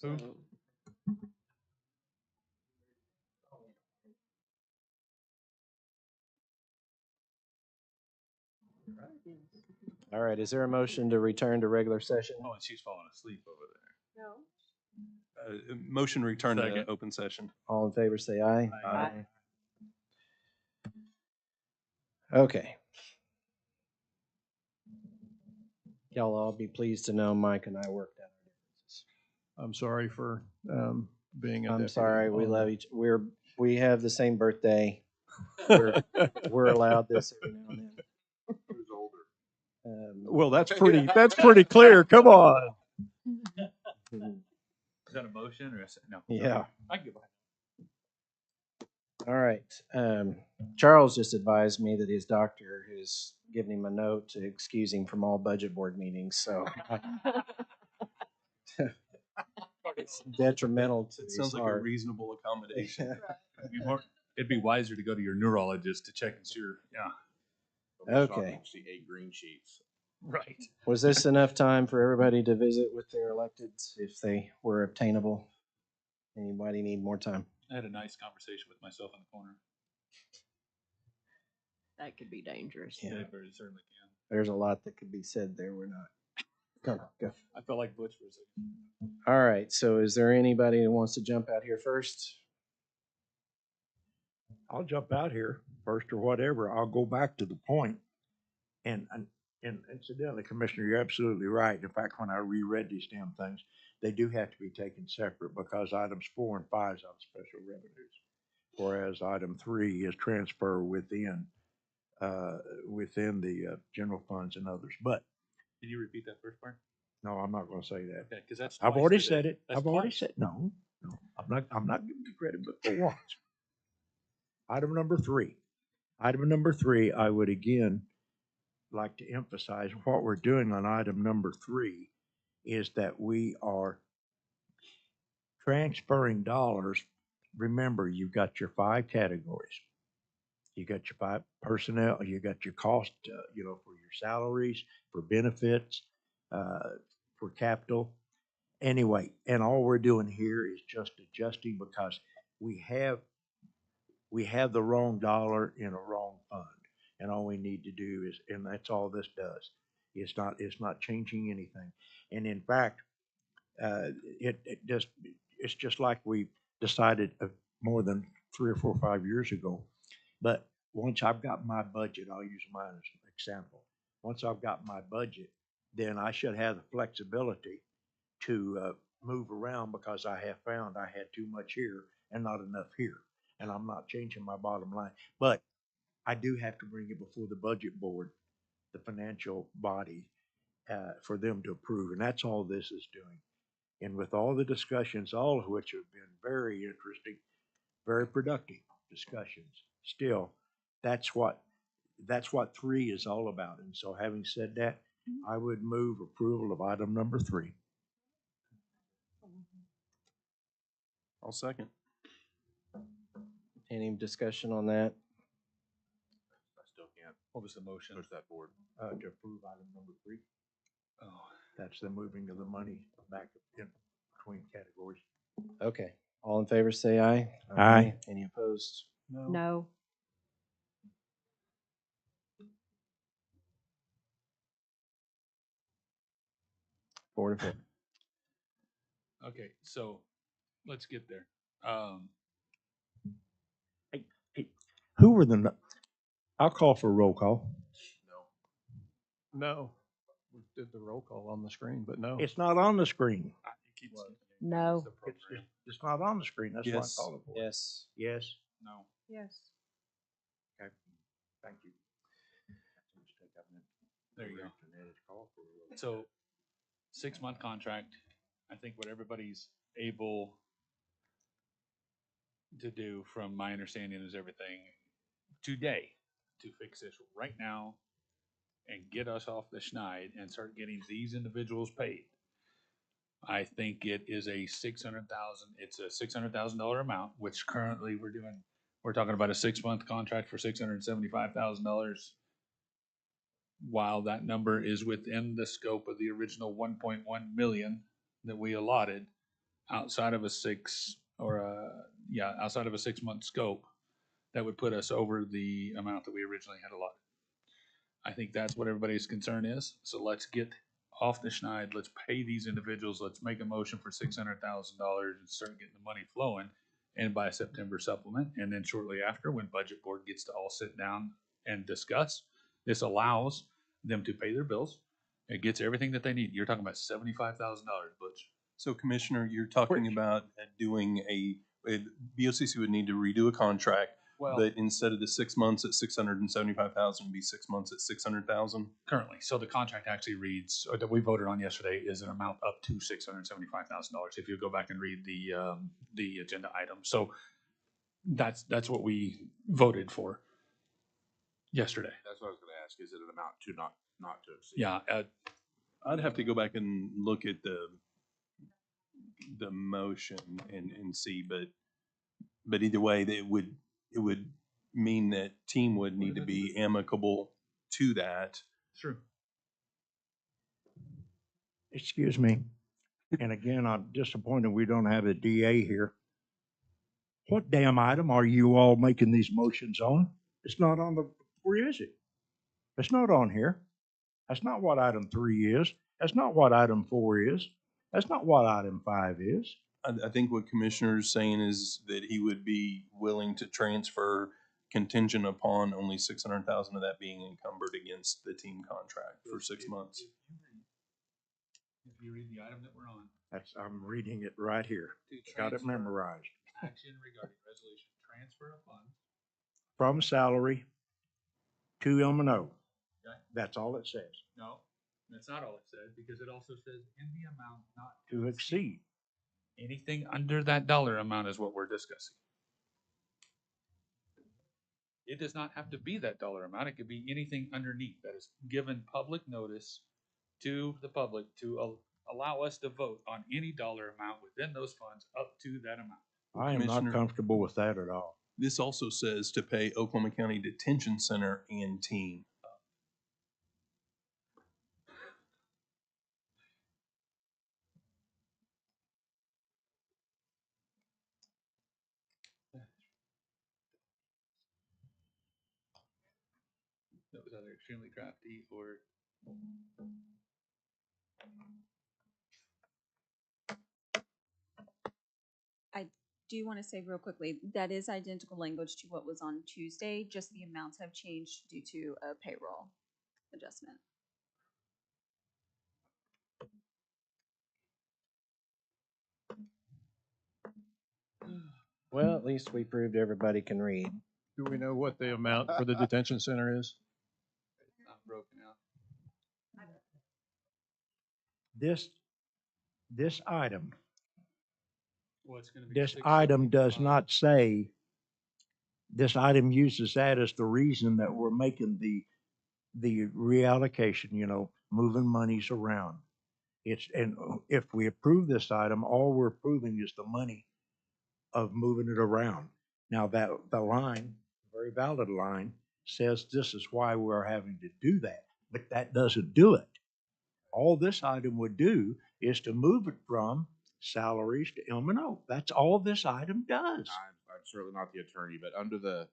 Who? All right, is there a motion to return to regular session? Oh, and she's falling asleep over there. No. Motion to return to Second. open session. All in favor, say aye. Aye. Okay. Y'all all be pleased to know Mike and I worked out our differences. I'm sorry for being a I'm deputy sorry, we on love the- we have the same birthday. We're allowed this every now and then. Well, that's pretty clear. Come on. Is that a motion or no? Yeah. I can get behind. All right. Charles just advised me that his doctor has given him a note to excuse him from all budget board meetings, so it's detrimental to It his sounds like a heart. reasonable accommodation. It'd be wiser to go to your neurologist to check and sure. Yeah. Okay. See 8 green sheets. Right. Was this enough time for everybody to visit with their electeds if they were obtainable? Anybody need more time? I had a nice conversation with myself in the corner. That could be dangerous. Yeah. They very certainly can. There's a lot that could be said there. We're not. Go. I felt like Butch for a second. All right. So is there anybody that wants to jump out here first? I'll jump out here first or whatever. I'll go back to the point. And incidentally, Commissioner, you're absolutely right. In fact, when I reread these damn things, they do have to be taken separate because items 4 and 5 is on special revenues. Whereas item 3 is transfer within the general funds and others. But Can you repeat that first part? no, I'm not gonna say that. Okay, because that's. I've twice already today. said it. That's I've already twice. said, no, I'm not giving you credit, but for once. Item number 3. Item number 3, I would again like to emphasize what we're doing on item number 3 is that we are transferring dollars. Remember, you've got your 5 categories. You got your 5 personnel, you got your cost, for your salaries, for benefits, for capital. Anyway, and all we're doing here is just adjusting because we have the wrong dollar in a wrong fund. And all we need to do is, and that's all this does. It's not changing anything. And in fact, it's just like we decided more than 3 or 4 or 5 years ago. But once I've got my budget, I'll use mine as an example. Once I've got my budget, then I should have the flexibility to move around because I have found I had too much here and not enough here. And I'm not changing my bottom line. But I do have to bring it before the budget board, the financial body, for them to approve. And that's all this is doing. And with all the discussions, all of which have been very interesting, very productive discussions, still, that's what 3 is all about. And so having said that, I would move approval of item number 3. I'll second. Any discussion on that? I still can't What was the motion? push that forward. To approve item number 3. Oh, That's the moving of the money back in between categories. Okay. All in favor, say aye. Aye. Any opposed? No. Four to four. okay, so let's get there. Who were the, I'll call for a roll call. No. We did the roll call on the screen, but no. It's not on the screen. No. It's not on the screen. That's why I Yes. called it for. Yes. Yes. No. Yes. Okay. Thank you. There you go. So 6-month contract. I think what everybody's able to do, from my understanding, is everything today to fix this right now and get us off the schneid and start getting these individuals paid. I think it is a $600,000 amount, which currently we're talking about a 6-month contract for $675,000. While that number is within the scope of the original 1.1 million that we allotted outside of a outside of a 6-month scope, that would put us over the amount that we originally had allotted. I think that's what everybody's concern is. So let's get off the schneid. Let's pay these individuals. Let's make a motion for $600,000 and start getting the money flowing, and by September supplement. And then shortly after, when budget board gets to all sit down and discuss, this allows them to pay their bills. It gets everything that they need. You're talking about $75,000, Butch. So Commissioner, you're talking about doing BOCC would need to redo a contract, but instead of the 6 months at 675,000, be 6 months at 600,000? Currently. So the contract actually reads, or that we voted on yesterday, is an amount up to $675,000. If you go back and read the agenda item. So that's what we voted for yesterday. That's what I was gonna ask, is it an amount to not to exceed? Yeah. I'd have to go back and look at the motion and see, but either way, it would mean that team would need to be amicable to that. True. Excuse me. And again, I'm disappointed we don't have a DA here. What damn item are you all making these motions on? It's not on the, where is it? It's not on here. That's not what item 3 is. That's not what item 4 is. That's not what item 5 is. I think what Commissioner's saying is that he would be willing to transfer contingent upon only 600,000 of that being encumbered against the team contract for 6 months. If you read the item that we're on, I'm reading it right here. to Got it transfer memorized. action regarding resolution transfer of funds. From salary to M&O. Okay. That's all it says. No, that's not all it says, because it also says in the amount not To exceed. anything under that dollar amount is what we're discussing. It does not have to be that dollar amount. It could be anything underneath that is given public notice to the public to allow us to vote on any dollar amount within those funds up to that amount. I am not Commissioner- comfortable with that at all. This also says to pay Oklahoma County Detention Center and team. That was either extremely crafty or. Do want to say real quickly, that is identical language to what was on Tuesday, just the amounts have changed due to a payroll adjustment. Well, at least we proved everybody can read. Do we know what the amount for the detention center is? Not broken out. This item, Well, it's gonna be. this item does 675. not say, this item uses that as the reason that we're making the reallocation, moving monies around. And if we approve this item, all we're approving is the money of moving it around. Now that the line, very valid line, says this is why we're having to do that, but that doesn't do it. All this item would do is to move it from salaries to M&O. That's all this item does. I'm certainly not the attorney, but under the,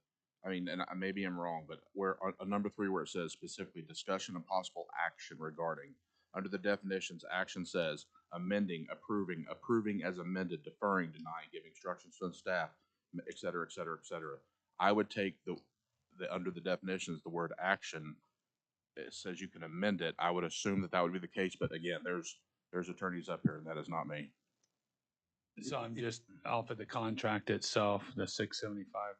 and maybe I'm wrong, but where on number 3, where it says specifically discussion and possible action regarding, under the definitions, action says amending, approving as amended, deferring, denying, giving instructions to the staff, et cetera, et cetera, et cetera. I would take the under the definitions, the word action, it says you can amend it. I would assume that would be the case, but again, there's attorneys up here, and that is not me. So I'm just off of the contract itself, the 675,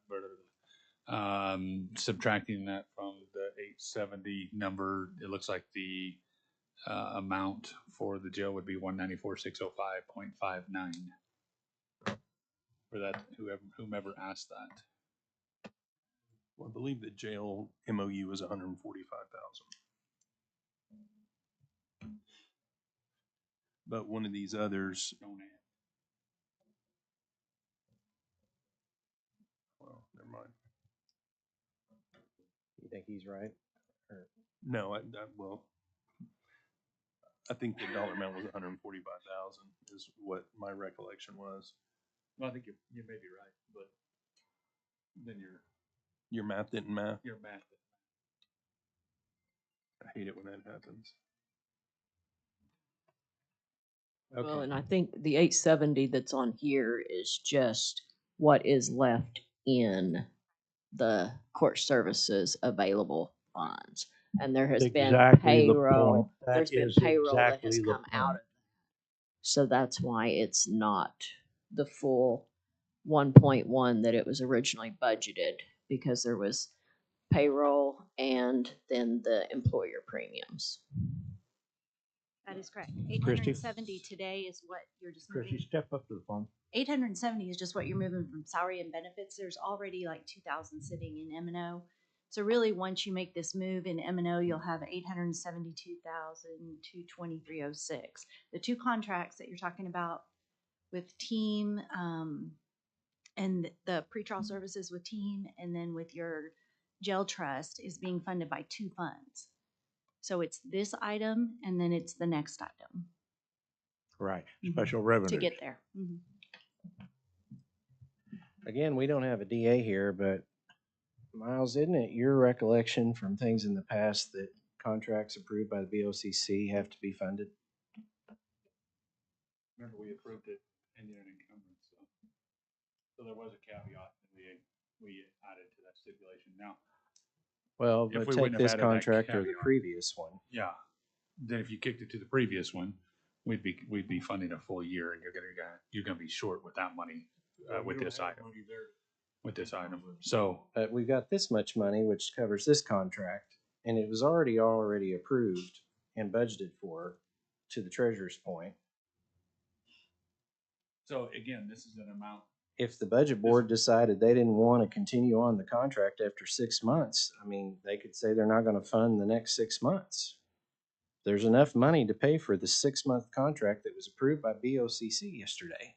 subtracting that from the 870 number, it looks like the amount for the jail would be 194,605.59. For that, whomever asked that. Well, I believe the jail MOU is 145,000. But one of these others, Don't add. well, never mind. You think he's right? No, well, I think the dollar amount was 145,000 is what my recollection was. Well, I think you may be right, but then Your math didn't math. your math. I hate it when that happens. Well, Okay. and I think the 870 that's on here is just what is left in the court services available funds. And there has That's been exactly the point. payroll, That there's been is payroll that has exactly the come out point. of that. So that's why it's not the full 1.1 that it was originally budgeted, because there was payroll and then the employer premiums. That is correct. 870 today is what you're just Chrissy, moving. step up to the phone. 870 is just what you're moving from salary and benefits. There's already like 2,000 sitting in M&O. So really, once you make this move in M&O, you'll have 872,223.06. The two contracts that you're talking about with Team, and the pretrial services with Team, and then with your jail trust is being funded by two funds. So it's this item, and then it's the next item Right, Mhm. special revenues. to get there. Mhm. Again, we don't have a DA here, but Miles, isn't it your recollection from things in the past that contracts approved by the BOCC have to be funded? Remember, we approved it pending an encumbrance, so there was a caveat that we added to that stipulation. Now, Well, If but we take wouldn't have this added that contract or the caveat. previous one. yeah, then if you kicked it to the previous one, we'd be funding a full year, and you're gonna be short with that money with this item. With this item, so But we've got this much money, which covers this contract, and it was already approved and budgeted for, to the treasurer's point. again, this is an amount. If the budget board decided they didn't want to continue on the contract after 6 months, I mean, they could say they're not going to fund the next 6 months. There's enough money to pay for the 6-month contract that was approved by BOCC yesterday.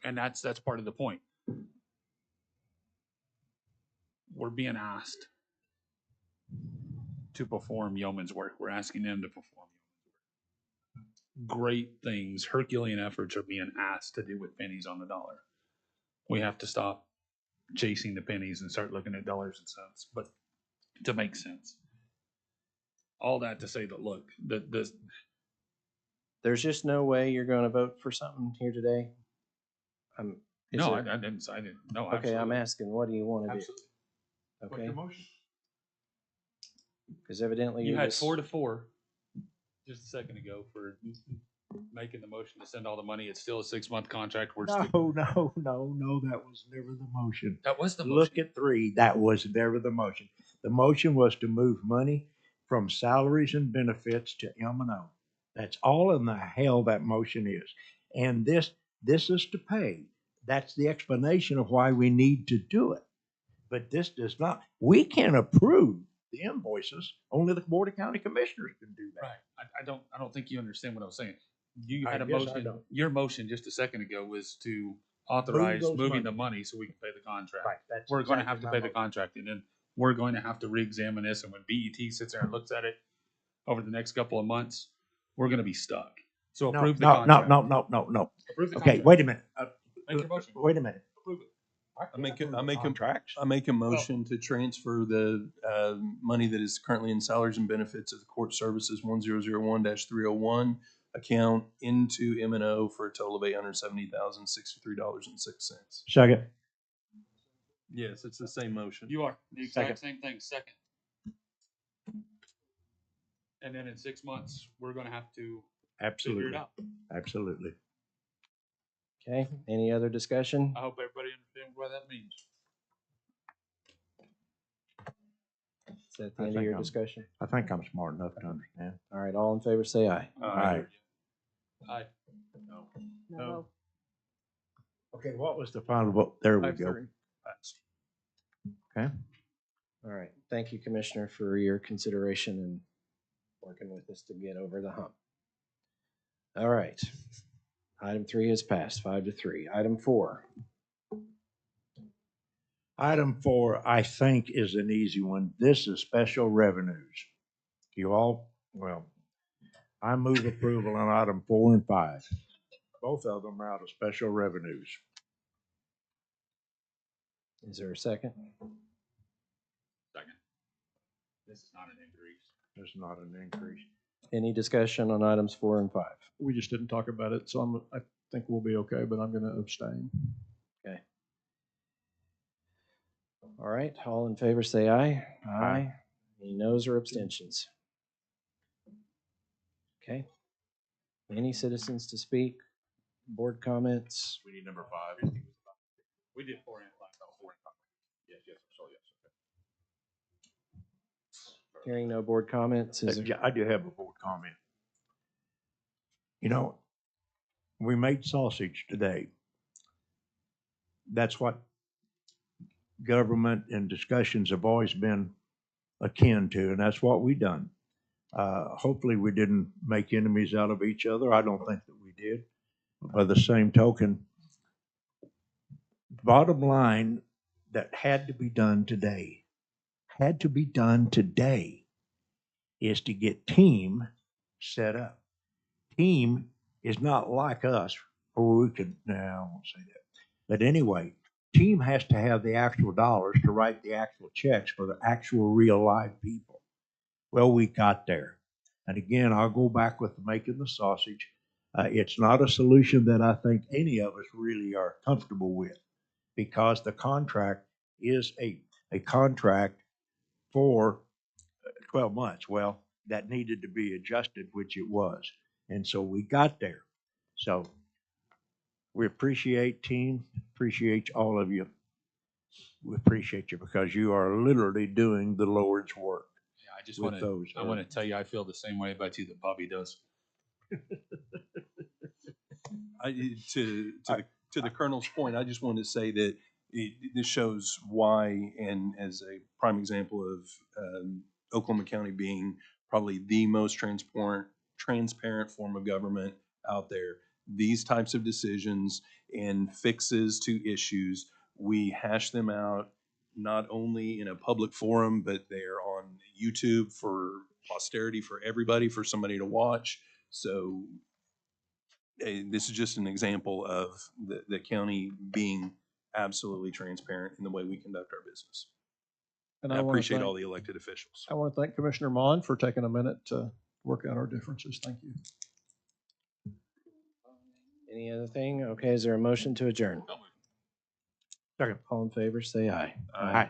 And that's part of the point. We're being asked to perform yeoman's work. We're asking them to perform great things. Herculean efforts are being asked to do with pennies on the dollar. We have to stop chasing the pennies and start looking at dollars and cents, but to make sense. All that to say that, look, There's just no way you're going to vote for something here today? Is no, it- I didn't. No, Okay, absolutely. I'm asking, what do you want to do? Absolutely. What's Okay, your motion? because evidently You you're had just. 4-4 just a second ago for making the motion to send all the money. It's still a 6-month contract. We're still, No, that was never the motion. that was the motion. Look at 3, that was never the motion. The motion was to move money from salaries and benefits to M&O. That's all in the hell that motion is. And this is to pay. That's the explanation of why we need to do it. But this does not, we can approve the invoices, only the Board of County Commissioners can do that. Right. I don't think you understand what I was saying. You I had a guess I motion. don't. Your motion just a second ago was to authorize those moving monies. the money so we can pay the contract. Right, that's We're going to exactly have to my pay the motion. contract, and then we're going to have to re-examine this. And when BET sits there and looks at it over the next couple of months, we're going to be stuck. So No, approve the no, contract. no. Approve the Okay, contract. wait a minute. Make your motion. Wait a minute. Approve it. Contracts. I make a motion to transfer the money that is currently in salaries and benefits of the court services 1001-301 account into M&O for a total of $870,063.06. Second. Yes, it's the same motion. You are the Second. exact same thing. Second. And then in 6 months, we're going to have to figure it Absolutely. out. Absolutely. Okay, any other discussion? I hope everybody understands what that means. Is that the I end of think your I'm- discussion? I think I'm smart enough to understand. All right, all in favor, say aye. Aye. Aye. No. Okay, what was the final vote? There we go. 5-3. Okay. All right, thank you, Commissioner, for your consideration and working with us to get over the hump. All right, item 3 is passed, 5-3. Item 4. Item 4, I think, is an easy one. This is special revenues. You all, well, I move approval on item 4 and 5. Both of them are out of special revenues. Is there a second? Second. This is not an increase. There's not an increase. Any discussion on items 4 and 5? We just didn't talk about it, so I think we'll be okay, but I'm gonna abstain. Okay. All right, all in favor say aye. Aye. Any noes or abstentions? Okay. Any citizens to speak? Board comments? We need number 5. We did 4 and 5. Yes, sorry, yes. Hearing no board comments, is there? Yeah, I do have a board comment. You know, we made sausage today. That's what government and discussions have always been akin to, and that's what we done. Hopefully we didn't make enemies out of each other. I don't think that we did. By the same token, bottom line that had to be done today, is to get team set up. Team is not like us, or we could, no, I won't say that. But anyway, team has to have the actual dollars to write the actual checks for the actual real live people. Well, we got there. And again, I'll go back with making the sausage. It's not a solution that I think any of us really are comfortable with, because the contract is a contract for 12 months. Well, that needed to be adjusted, which it was. And so we got there. So we appreciate team, appreciate all of you. We appreciate you because you are literally doing the Lord's work. Yeah, I just with want to, those, I want to tell you, I feel the same way about you that Bobby does. To the colonel's point, I just wanted to say that this shows why, and as a prime example of Oklahoma County being probably the most transparent form of government out there, these types of decisions and fixes to issues, we hash them out not only in a public forum, but they're on YouTube for posterity, for everybody, for somebody to watch. So this is just an example of the county being absolutely transparent in the way we conduct our business. And I wanna appreciate thank- all the elected officials. I want to thank Commissioner Mon for taking a minute to work out our differences. Thank you. Any other thing? Okay, is there a motion to adjourn? Second. All in favor, say aye. Aye.